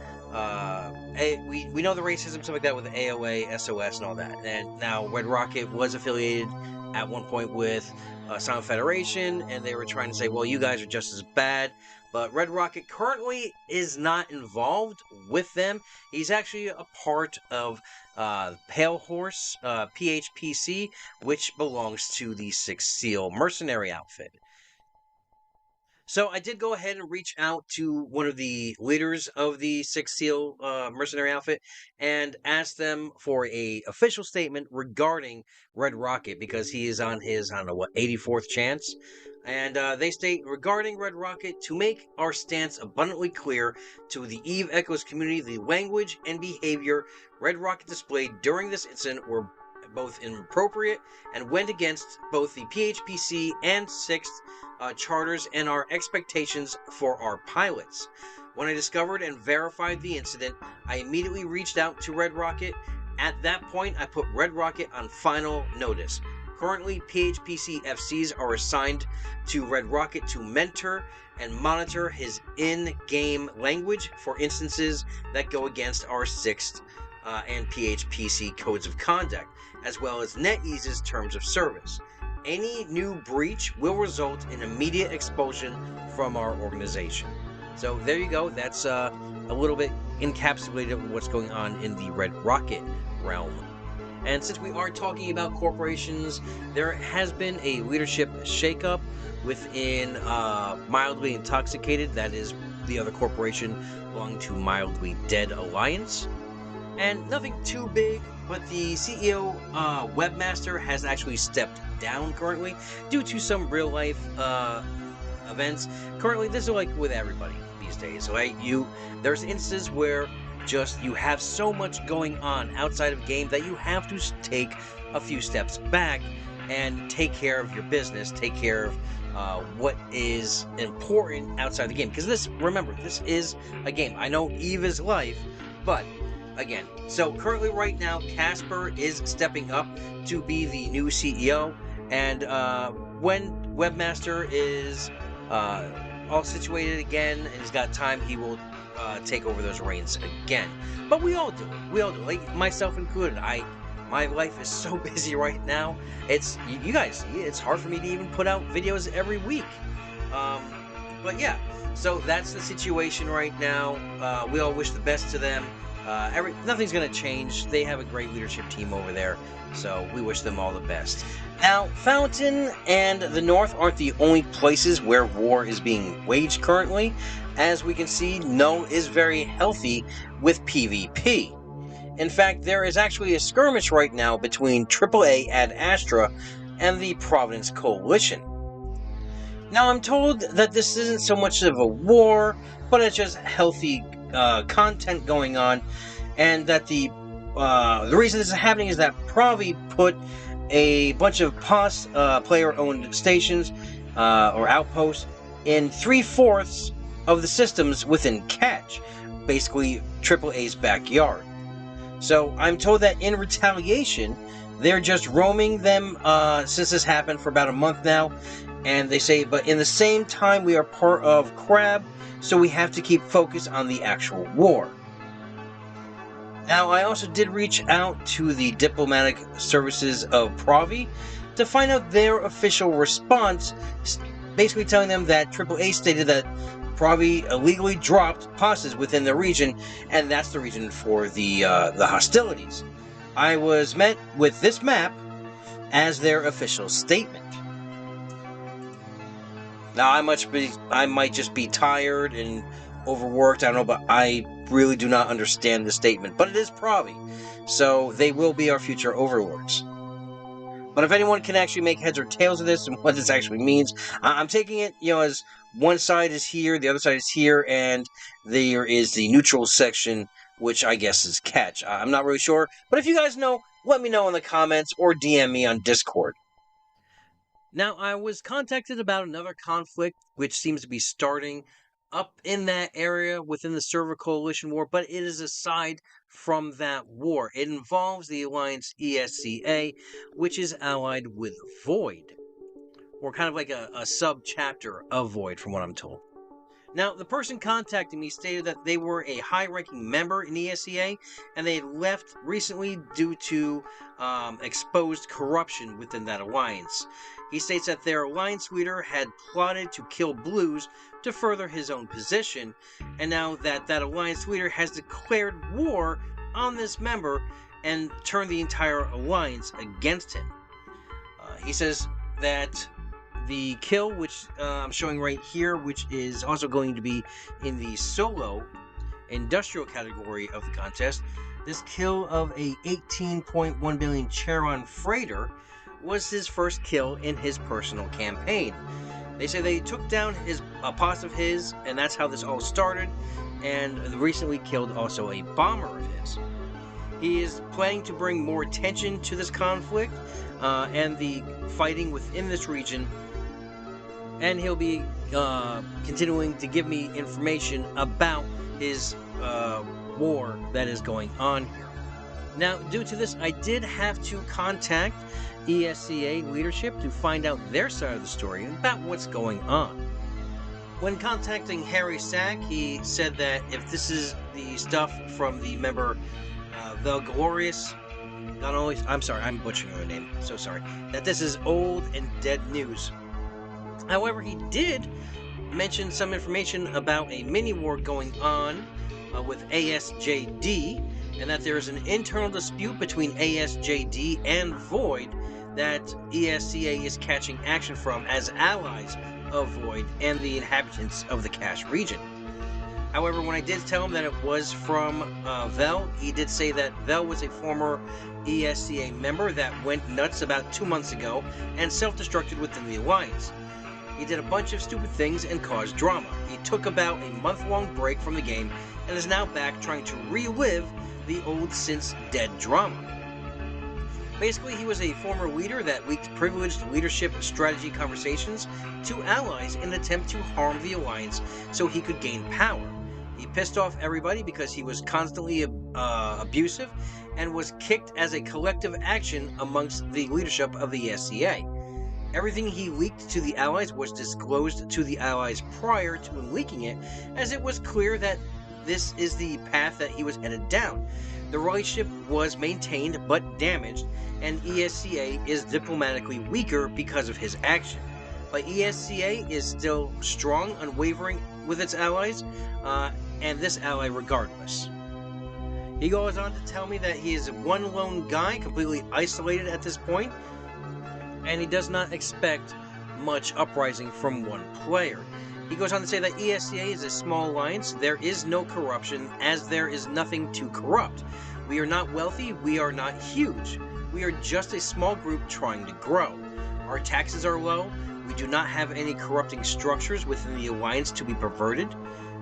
Speaker 1: we know the racism, stuff like that with AOA, SOS, and all that. And now Red Rocket was affiliated at one point with Silent Federation, and they were trying to say, well, you guys are just as bad. But Red Rocket currently is not involved with them. He's actually a part of Pale Horse, PHPC, which belongs to the Sixth Seal mercenary outfit. So I did go ahead and reach out to one of the leaders of the Sixth Seal mercenary outfit and asked them for a official statement regarding Red Rocket, because he is on his, 84th chance. And they state, regarding Red Rocket, to make our stance abundantly clear to the EVE Echoes community, the language and behavior Red Rocket displayed during this incident were both inappropriate and went against both the PHPC and 6th charters and our expectations for our pilots. When I discovered and verified the incident, I immediately reached out to Red Rocket. At that point, I put Red Rocket on final notice. Currently, PHPC FCs are assigned to Red Rocket to mentor and monitor his in-game language for instances that go against our 6th and PHPC codes of conduct, as well as NetEase's terms of service. Any new breach will result in immediate expulsion from our organization. So there you go. That's a little bit encapsulated of what's going on in the Red Rocket realm. And since we are talking about corporations, there has been a leadership shakeup within Mildly Intoxicated. That is the other corporation belonging to Mildly Dead Alliance. And nothing too big, but the CEO webmaster has actually stepped down currently due to some real life events. Currently, this is like with everybody these days. Right? There's instances where just you have so much going on outside of game that you have to take a few steps back and take care of your business, take care of what is important outside the game. Because remember, this is a game. I know EVE is life, but again, so currently right now, Casper is stepping up to be the new CEO, and when Webmaster is all situated again and he's got time, he will take over those reins again. But we all do it. We all do it. Like myself included. My life is so busy right now. It's you guys. It's hard for me to even put out videos every week. But yeah. So that's the situation right now. We all wish the best to them. Nothing's gonna change. They have a great leadership team over there. So we wish them all the best. Now, Fountain and the North aren't the only places where war is being waged currently. As we can see, Null is very healthy with PvP. In fact, there is actually a skirmish right now between AAA Ad Astra and the Providence Coalition. Now, I'm told that this isn't so much of a war, but it's just healthy content going on, and that the reason this is happening is that Provi put a bunch of POS player-owned stations or outposts in 3/4 of the systems within Catch, basically AAA's backyard. So I'm told that in retaliation, they're just roaming them since this happened for about a month now. And they say, but in the same time, we are part of Crab, so we have to keep focused on the actual war. Now, I also did reach out to the diplomatic services of Provi to find out their official response, basically telling them that AAA stated that Provi illegally dropped POSes within the region, and that's the reason for the hostilities. I was met with this map as their official statement. Now, I might just be tired and overworked, I don't know, but I really do not understand the statement. But it is Provi, so they will be our future overlords. But if anyone can actually make heads or tails of this and what this actually means, I'm taking it, as one side is here, the other side is here, and there is the neutral section, which I guess is Catch. I'm not really sure, but if you guys know, let me know in the comments or DM me on Discord. Now, I was contacted about another conflict, which seems to be starting up in that area within the Server Coalition War, but it is aside from that war. It involves the Alliance ESCA, which is allied with Void, or kind of like a sub-chapter of Void, from what I'm told. Now, the person contacting me stated that they were a high-ranking member in ESCA, and they had left recently due to exposed corruption within that alliance. He states that their alliance leader had plotted to kill Blues to further his own position, and now that alliance leader has declared war on this member and turned the entire alliance against him. He says that the kill, which I'm showing right here, which is also going to be in the solo industrial category of the contest, this kill of a 18.1 billion Charon freighter was his first kill in his personal campaign. They say they took down a POS of his, and that's how this all started, and recently killed also a bomber of his. He is planning to bring more attention to this conflict and the fighting within this region, and he'll be continuing to give me information about his war that is going on here. Now, due to this, I did have to contact ESCA leadership to find out their side of the story about what's going on. When contacting Harry Sack, he said that if this is the stuff from the member The Glorious, not only, I'm sorry, I'm butchering her name, so sorry, that this is old and dead news. However, he did mention some information about a mini-war going on with ASJD, and that there is an internal dispute between ASJD and Void that ESCA is catching action from as allies of Void and the inhabitants of the Cache region. However, when I did tell him that it was from Vel, he did say that Vel was a former ESCA member that went nuts about 2 months ago and self-destructed within the Alliance. He did a bunch of stupid things and caused drama. He took about a month-long break from the game and is now back trying to relive the old since dead drama. Basically, he was a former leader that leaked privileged leadership strategy conversations to allies in an attempt to harm the Alliance so he could gain power. He pissed off everybody because he was constantly abusive and was kicked as a collective action amongst the leadership of the ESCA. Everything he leaked to the allies was disclosed to the allies prior to him leaking it, as it was clear that this is the path that he was headed down. The relationship was maintained but damaged, and ESCA is diplomatically weaker because of his action. But ESCA is still strong, unwavering with its allies, and this ally regardless. He goes on to tell me that he is one lone guy, completely isolated at this point, and he does not expect much uprising from one player. He goes on to say that ESCA is a small alliance. There is no corruption, as there is nothing to corrupt. We are not wealthy, we are not huge. We are just a small group trying to grow. Our taxes are low. We do not have any corrupting structures within the alliance to be perverted.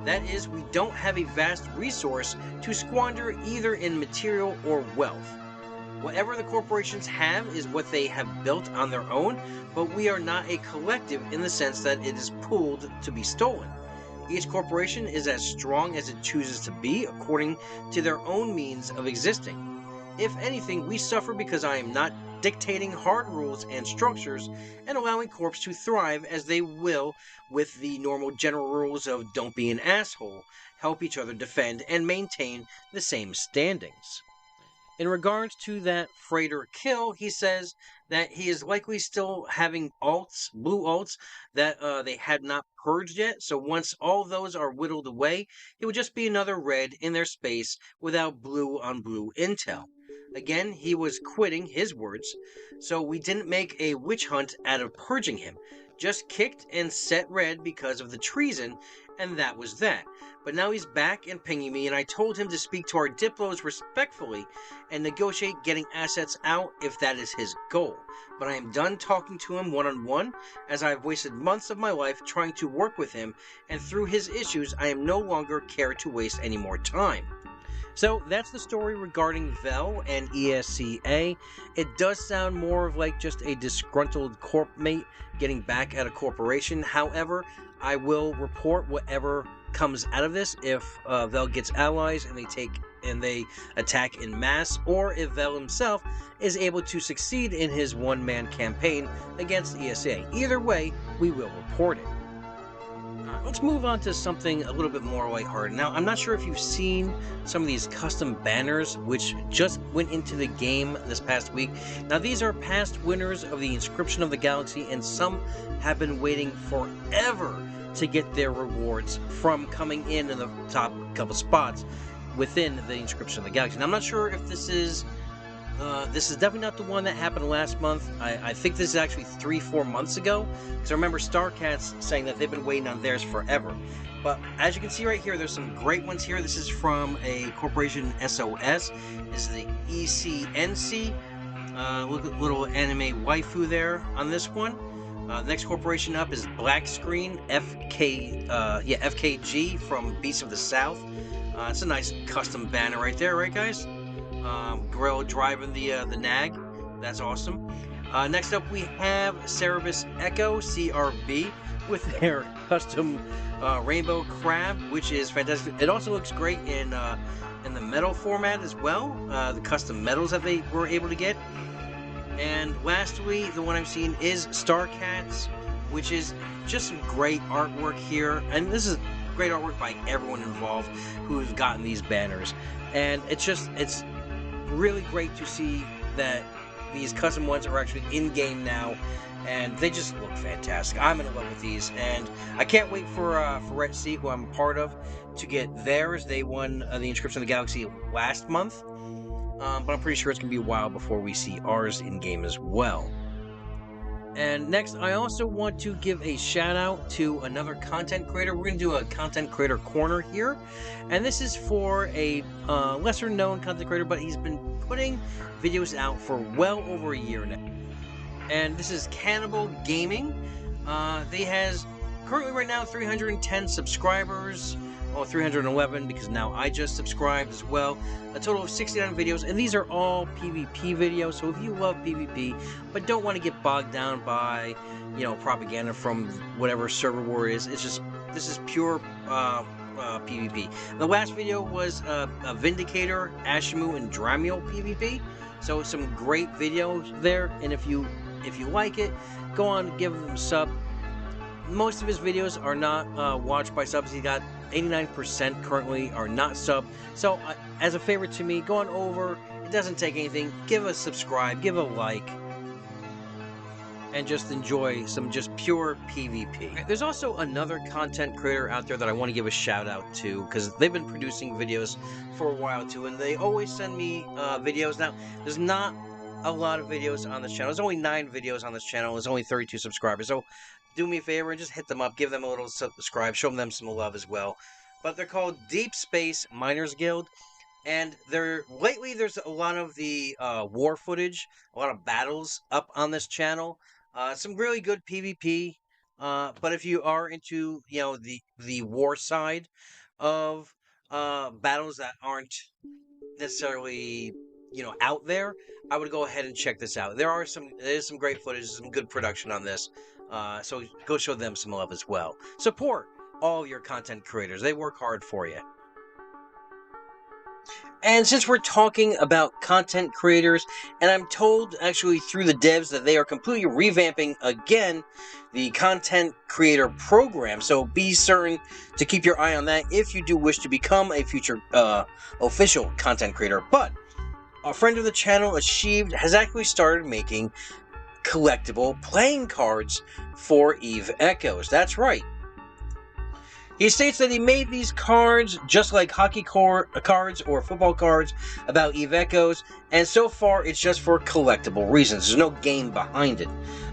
Speaker 1: That is, we don't have a vast resource to squander either in material or wealth. Whatever the corporations have is what they have built on their own, but we are not a collective in the sense that it is pooled to be stolen. Each corporation is as strong as it chooses to be according to their own means of existing. If anything, we suffer because I am not dictating hard rules and structures and allowing corps to thrive as they will with the normal general rules of don't be an asshole, help each other defend, and maintain the same standings. In regards to that freighter kill, he says that he is likely still having alts, blue alts, that they had not purged yet, so once all those are whittled away, it would just be another red in their space without blue on blue intel. Again, he was quitting, his words, so we didn't make a witch hunt out of purging him, just kicked and set red because of the treason, and that was that. But now he's back and pinging me, and I told him to speak to our Diplos respectfully and negotiate getting assets out if that is his goal. But I am done talking to him one-on-one, as I have wasted months of my life trying to work with him, and through his issues I am no longer care to waste any more time. So that's the story regarding Vel and ESCA. It does sound more of like just a disgruntled corp mate getting back at a corporation. However, I will report whatever comes out of this if Vel gets allies and they attack in mass, or if Vel himself is able to succeed in his one-man campaign against ESA. Either way, we will report it. Let's move on to something a little bit more lighthearted. Now, I'm not sure if you've seen some of these custom banners which just went into the game this past week. Now, these are past winners of the Inscription of the Galaxy, and some have been waiting forever to get their rewards from coming in the top couple spots within the Inscription of the Galaxy. Now, I'm not sure if this is definitely not the one that happened last month. I think this is actually 3-4 months ago, because I remember StarCats saying that they've been waiting on theirs forever. But as you can see right here, there's some great ones here. This is from a corporation SOS. This is the ECNC. Little anime waifu there on this one. The next corporation up is Black Screen FKG from Beasts of the South. It's a nice custom banner right there, right, guys? Grill driving the nag. That's awesome. Next up, we have Cerebus Echo CRB with their custom rainbow crab, which is fantastic. It also looks great in the metal format as well. The custom medals that they were able to get. And lastly, the one I've seen is StarCats, which is just some great artwork here. And this is great artwork by everyone involved who's gotten these banners. And it's really great to see that these custom ones are actually in-game now, and they just look fantastic. I'm in love with these, and I can't wait for RETC, who I'm a part of, to get theirs. They won the Inscription of the Galaxy last month, but I'm pretty sure it's going to be a while before we see ours in-game as well. And next, I also want to give a shout out to another content creator. We're going to do a content creator corner here, and this is for a lesser known content creator, but he's been putting videos out for well over a year now. And this is Cannibal Gaming. They has currently right now 310 subscribers. Well, 311 because now I just subscribed as well. A total of 69 videos, and these are all PvP videos. So if you love PvP but don't want to get bogged down by, propaganda from whatever server war is, this is pure PvP. The last video was a Vindicator, Asheeved, and Dramiel PvP. So some great videos there, and if you like it, go on and give them a sub. Most of his videos are not watched by subs. He got 89% currently are not sub. So as a favor to me, go on over. It doesn't take anything. Give a subscribe, give a like, and just enjoy some just pure PvP. There's also another content creator out there that I want to give a shout out to, because they've been producing videos for a while too, and they always send me videos. Now, there's not a lot of videos on this channel. There's only 9 videos on this channel. There's only 32 subscribers. So do me a favor and just hit them up, give them a little subscribe, show them some love as well. But they're called Deep Space Miners Guild, and lately there's a lot of the war footage, a lot of battles up on this channel. Some really good PvP. But if you are into the war side of battles that aren't necessarily out there, I would go ahead and check this out. There's some great footage, some good production on this. So go show them some love as well. Support all your content creators. They work hard for you. And since we're talking about content creators, and I'm told actually through the devs that they are completely revamping again the content creator program, so be certain to keep your eye on that if you do wish to become a future official content creator. But a friend of the channel, Asheeved, has actually started making collectible playing cards for Eve Echoes. That's right. He states that he made these cards just like hockey cards or football cards about Eve Echoes, and so far it's just for collectible reasons. There's no game behind it.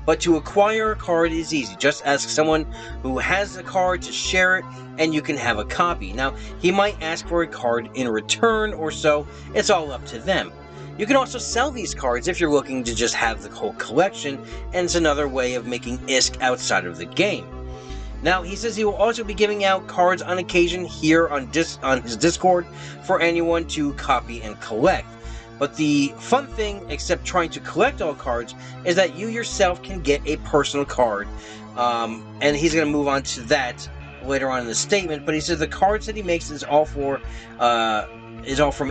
Speaker 1: But to acquire a card is easy. Just ask someone who has a card to share it, and you can have a copy. Now, he might ask for a card in return or so. It's all up to them. You can also sell these cards if you're looking to just have the whole collection, and it's another way of making ISK outside of the game. Now, he says he will also be giving out cards on occasion here on his Discord for anyone to copy and collect. But the fun thing, except trying to collect all cards, is that you yourself can get a personal card. And he's going to move on to that later on in the statement. But he says the cards that he makes is all from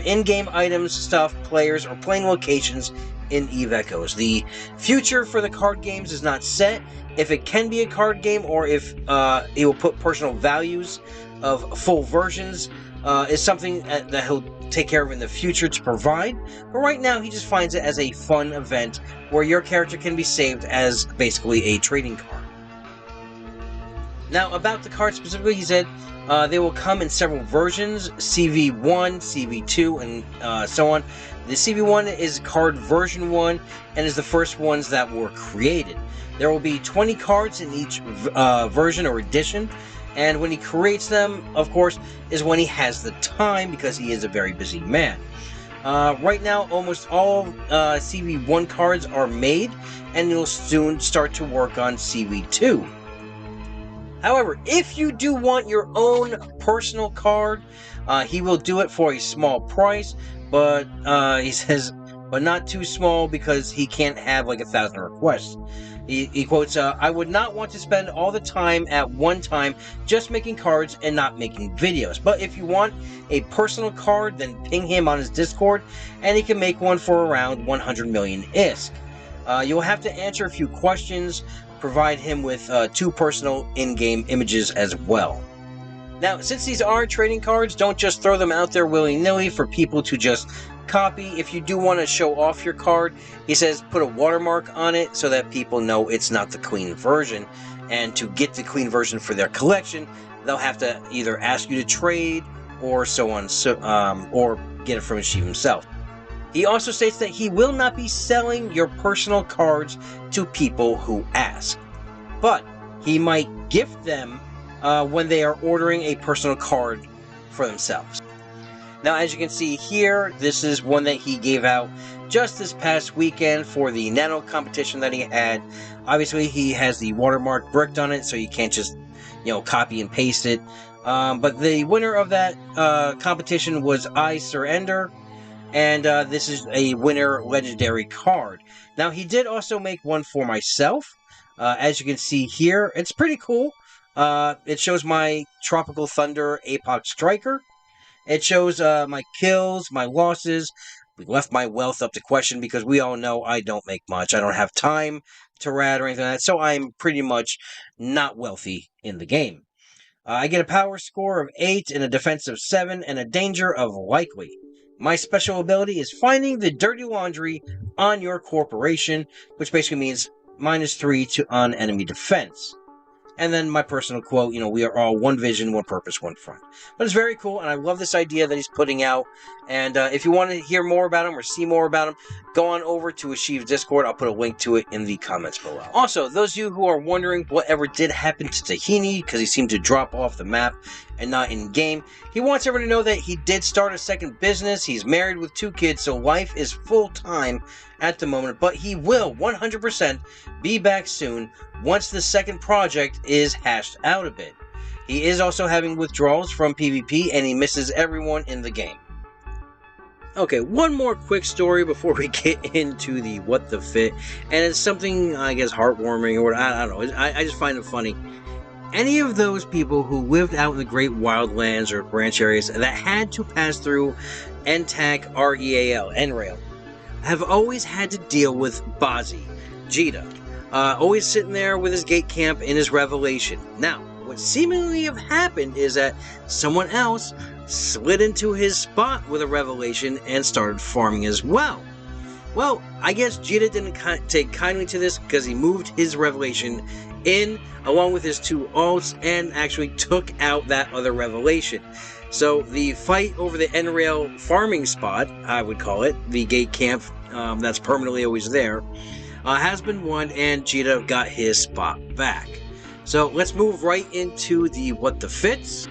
Speaker 1: in-game items, stuff, players, or playing locations in Eve Echoes. The future for the card games is not set, if it can be a card game or if he will put personal values of full versions is something that he'll take care of in the future to provide. But right now he just finds it as a fun event where your character can be saved as basically a trading card. Now, about the cards specifically, he said they will come in several versions, CV1, CV2, and so on. The CV1 is card version 1 and is the first ones that were created. There will be 20 cards in each version or edition, and when he creates them, of course, is when he has the time, because he is a very busy man. Right now, almost all CV1 cards are made, and he'll soon start to work on CV2. However, if you do want your own personal card, he will do it for a small price, but he says, but not too small because he can't have like 1,000 requests. He quotes, I would not want to spend all the time at one time just making cards and not making videos. But if you want a personal card, then ping him on his Discord, and he can make one for around 100 million ISK. You'll have to answer a few questions, provide him with 2 personal in-game images as well. Now, since these are trading cards, don't just throw them out there willy-nilly for people to just copy. If you do want to show off your card, he says put a watermark on it so that people know it's not the clean version. And to get the clean version for their collection, they'll have to either ask you to trade or so on, or get it from Asheeved himself. He also states that he will not be selling your personal cards to people who ask, but he might gift them when they are ordering a personal card for themselves. Now, as you can see here, this is one that he gave out just this past weekend for the nano competition that he had. Obviously, he has the watermark bricked on it, so you can't just, copy and paste it. But the winner of that competition was I Surrender, and this is a winner legendary card. Now, he did also make one for myself. As you can see here, it's pretty cool. It shows my Tropical Thunder Apoc Striker. It shows my kills, my losses. We left my wealth up to question because we all know I don't make much. I don't have time to rad or anything like that, so I'm pretty much not wealthy in the game. I get a power score of 8 and a defense of 7 and a danger of likely. My special ability is finding the dirty laundry on your corporation, which basically means -3 on enemy defense. And then my personal quote, we are all one vision, one purpose, one front. But it's very cool, and I love this idea that he's putting out. And if you want to hear more about him or see more about him, go on over to Asheeved Discord. I'll put a link to it in the comments below. Also, those of you who are wondering whatever did happen to Tahini, because he seemed to drop off the map and not in-game, he wants everyone to know that he did start a second business. He's married with 2 kids, so life is full-time at the moment, but he will 100% be back soon once the second project is hashed out a bit. He is also having withdrawals from PvP, and he misses everyone in the game. Okay, one more quick story before we get into the what the fit, and it's something, I guess, heartwarming, or what, I don't know, I just find it funny. Any of those people who lived out in the Great Wildlands or branch areas that had to pass through NTAC NRail, have always had to deal with Bazi, Jita, always sitting there with his gate camp in his revelation. Now, what seemingly have happened is that someone else slid into his spot with a revelation and started farming as well. Well, I guess Jita didn't take kindly to this because he moved his revelation in along with his 2 alts and actually took out that other revelation. So the fight over the NRail farming spot, I would call it, the gate camp that's permanently always there, has been won, and Jita got his spot back. So let's move right into the what the fits.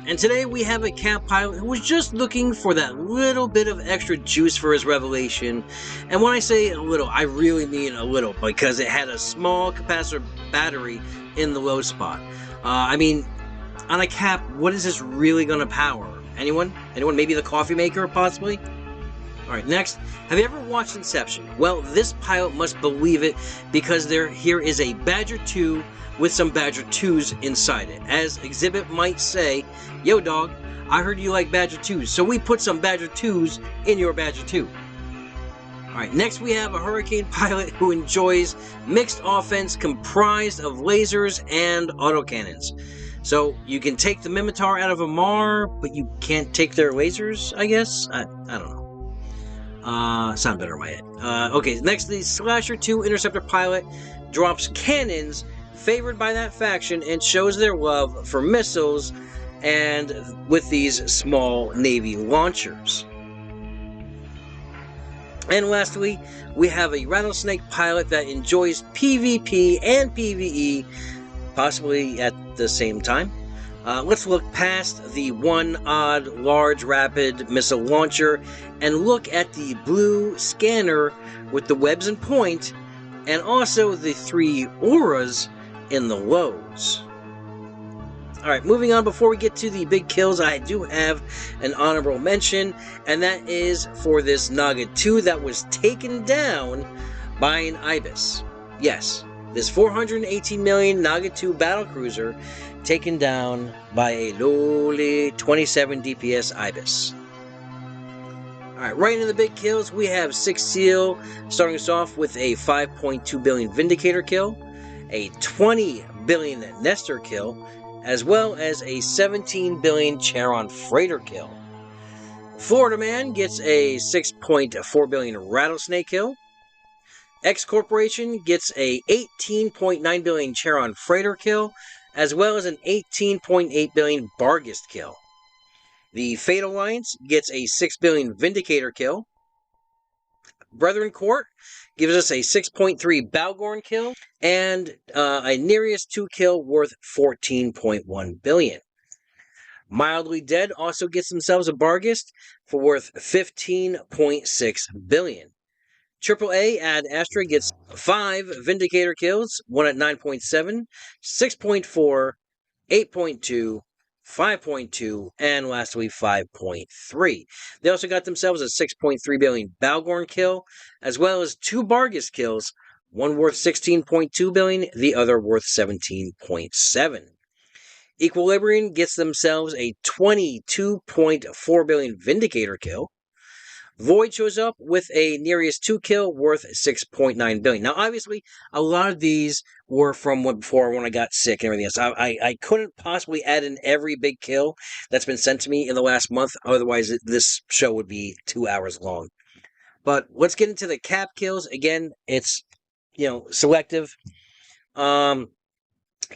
Speaker 1: And today we have a camp pilot who was just looking for that little bit of extra juice for his revelation. And when I say a little, I really mean a little, because it had a small capacitor battery in the low spot. I mean, on a cap, what is this really going to power? Anyone? Anyone? Maybe the coffee maker, possibly? Alright, next. Have you ever watched Inception? Well, this pilot must believe it, because here is a Badger 2 with some Badger 2s inside it. As Exhibit might say, yo dog, I heard you like Badger 2s, so we put some Badger 2s in your Badger 2. Alright, next we have a Hurricane pilot who enjoys mixed offense comprised of lasers and autocannons. So you can take the Mimitar out of a Mar, but you can't take their lasers, I guess? I don't know. Sound better in my head. Okay, next the Slasher 2 Interceptor pilot drops cannons favored by that faction and shows their love for missiles and with these small Navy launchers. And lastly, we have a Rattlesnake pilot that enjoys PvP and PvE, possibly at the same time. Let's look past the one odd large rapid missile launcher and look at the blue scanner with the webs and point, and also the 3 auras in the lows. Alright, moving on, before we get to the big kills, I do have an honorable mention, and that is for this Naga 2 that was taken down by an Ibis. Yes, this 418 million Naga 2 battlecruiser taken down by a lowly 27 DPS Ibis. Alright, right into the big kills, we have 6 Seal starting us off with a 5.2 billion Vindicator kill, a 20 billion Nestor kill, as well as a 17 billion Charon Freighter kill. Florida Man gets a 6.4 billion Rattlesnake kill. X Corporation gets a 18.9 billion Charon Freighter kill, as well as an 18.8 billion Barghest kill. The Fate Alliance gets a 6 billion Vindicator kill. Brethren Court gives us a 6.3 Balgorn kill, and a Nereus 2 kill worth 14.1 billion. Mildly Dead also gets themselves a Barghest for worth 15.6 billion. AAA Ad Astra gets 5 Vindicator kills, one at 9.7, 6.4, 8.2, 5.2, and lastly 5.3. They also got themselves a 6.3 billion Balgorn kill, as well as 2 Barghest kills, one worth 16.2 billion, the other worth 17.7. Equilibrium gets themselves a 22.4 billion Vindicator kill. Void shows up with a Nereus 2 kill worth 6.9 billion. Now, obviously, a lot of these were from before when I got sick and everything else. I couldn't possibly add in every big kill that's been sent to me in the last month. Otherwise, this show would be 2 hours long. But let's get into the cap kills. Again, it's, selective.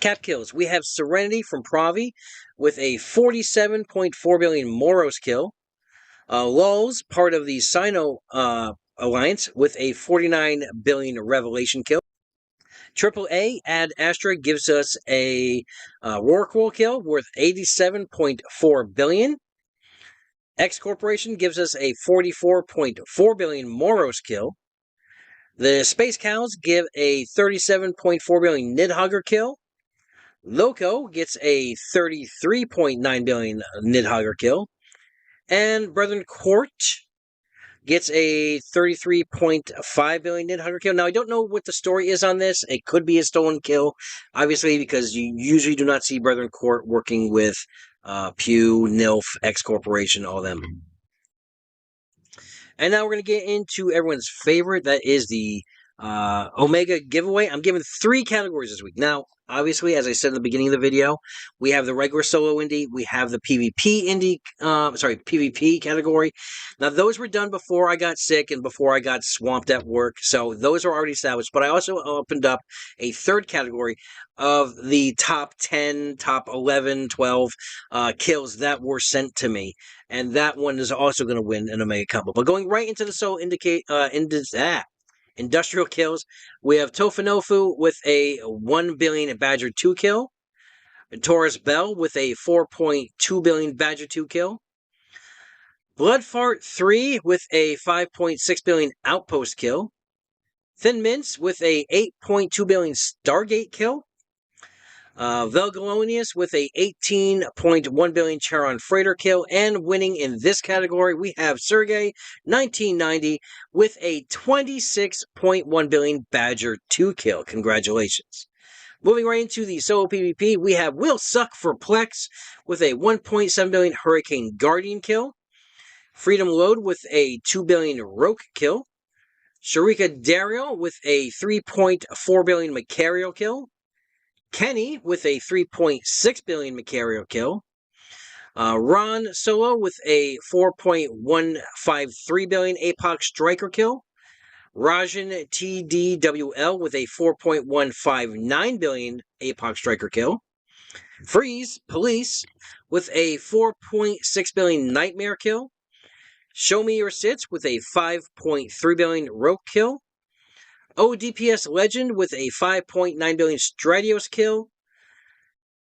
Speaker 1: Cap kills. We have Serenity from Provi with a 47.4 billion Moros kill. Lulz, part of the Sino Alliance, with a 49 billion Revelation kill. AAA, Ad Astra, gives us a Rorqual kill worth 87.4 billion. X Corporation gives us a 44.4 billion Moros kill. The Space Cows give a 37.4 billion Nidhogger kill. Loco gets a 33.9 billion Nidhogger kill. And Brethren Court gets a 33.5 billion Nidhogger kill. Now, I don't know what the story is on this. It could be a stolen kill, obviously, because you usually do not see Brethren Court working with Pew, Nilf, X Corporation, all them. And now we're going to get into everyone's favorite. That is the Omega giveaway. I'm giving 3 categories this week. Now, obviously, as I said in the beginning of the video, we have the regular solo indie, we have the PvP category. Now, those were done before I got sick and before I got swamped at work, so those are already established. But I also opened up a third category of the top 10, top 11, 12 kills that were sent to me. And that one is also going to win an Omega combo. But going right into the solo industrial kills, we have Tofanofu with a 1 billion Badger 2 kill. Taurus Bell with a 4.2 billion Badger 2 kill. Bloodfart 3 with a 5.6 billion Outpost kill. Thin Mints with a 8.2 billion Stargate kill. Velgalonius with a 18.1 billion Charon Freighter kill, and winning in this category we have Sergey 1990 with a 26.1 billion Badger 2 kill. Congratulations. Moving right into the solo PvP, we have Will Suck for Plex with a 1.7 billion Hurricane Guardian kill. Freedom Load with a 2 billion Roke kill. Sharika Dario with a 3.4 billion Macario kill. Kenny with a 3.6 billion Macario kill. Ron Solo with a 4.153 billion APOC Striker kill. Rajan TDWL with a 4.159 billion APOC Striker kill. Freeze Police with a 4.6 billion Nightmare kill. Show Me Your Sits with a 5.3 billion Roke kill. ODPS Legend with a 5.9 billion Stratios kill.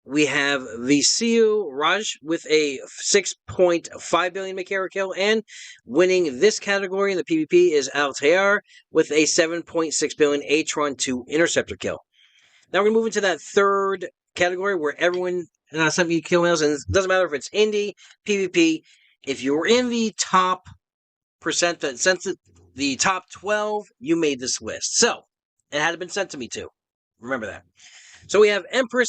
Speaker 1: We have Visiu Raj with a 6.5 billion Macario kill. And winning this category in the PvP is Altair with a 7.6 billion Atron 2 Interceptor kill. Now we're going to move into that third category where everyone sent me kill mails. And it doesn't matter if it's indie, PvP. If you're in the top percent that sent it, the top 12, you made this list. So, it had been sent to me too. Remember that. So we have Ember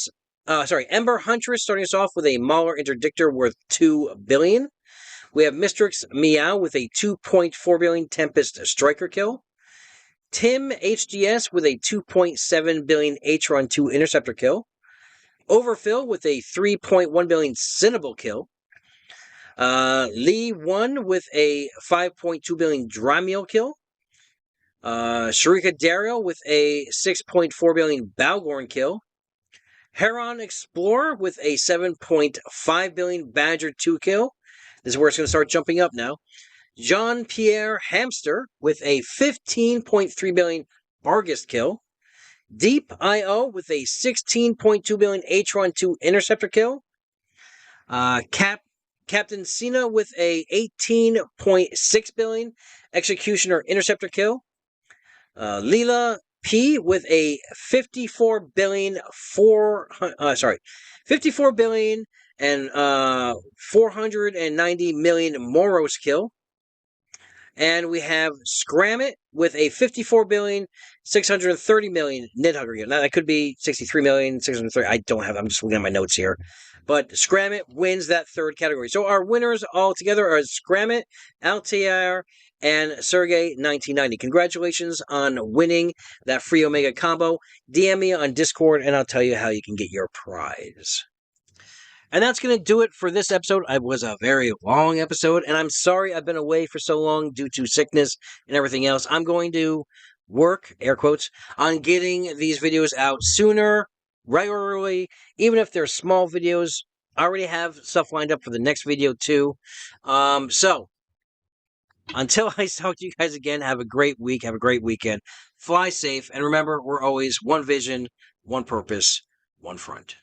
Speaker 1: Huntress starting us off with a Mauler Interdictor worth 2 billion. We have Mistrix Meow with a 2.4 billion Tempest Striker kill. Tim HDS with a 2.7 billion Atron 2 Interceptor kill. Overfill with a 3.1 billion Cinnable kill. Lee 1 with a 5.2 billion Dramiel kill. Sharika Dario with a 6.4 billion Balgorn kill. Heron Explorer with a 7.5 billion Badger 2 kill. This is where it's going to start jumping up now. Jean-Pierre Hamster with a 15.3 billion Bargist kill. Deep IO with a 16.2 billion Atron 2 Interceptor kill. Captain Cena with a 18.6 billion Executioner Interceptor kill. Leela P with a 54 billion and 490 million Moros kill. And we have Scramit with a 54 billion 630 million Nidhogger kill. Now that could be 63 million 630. I don't have. I'm just looking at my notes here. But Scramit wins that third category. So our winners all together are Scramit, Altair, and Sergey 1990. Congratulations on winning that free Omega combo. DM me on Discord and I'll tell you how you can get your prize. And that's going to do it for this episode. It was a very long episode, and I'm sorry I've been away for so long due to sickness and everything else. I'm going to work, air quotes, on getting these videos out sooner regularly, even if they're small videos. I already have stuff lined up for the next video too. So until I talk to you guys again, have a great week, have a great weekend. Fly safe, and remember, we're always one vision, one purpose, one front.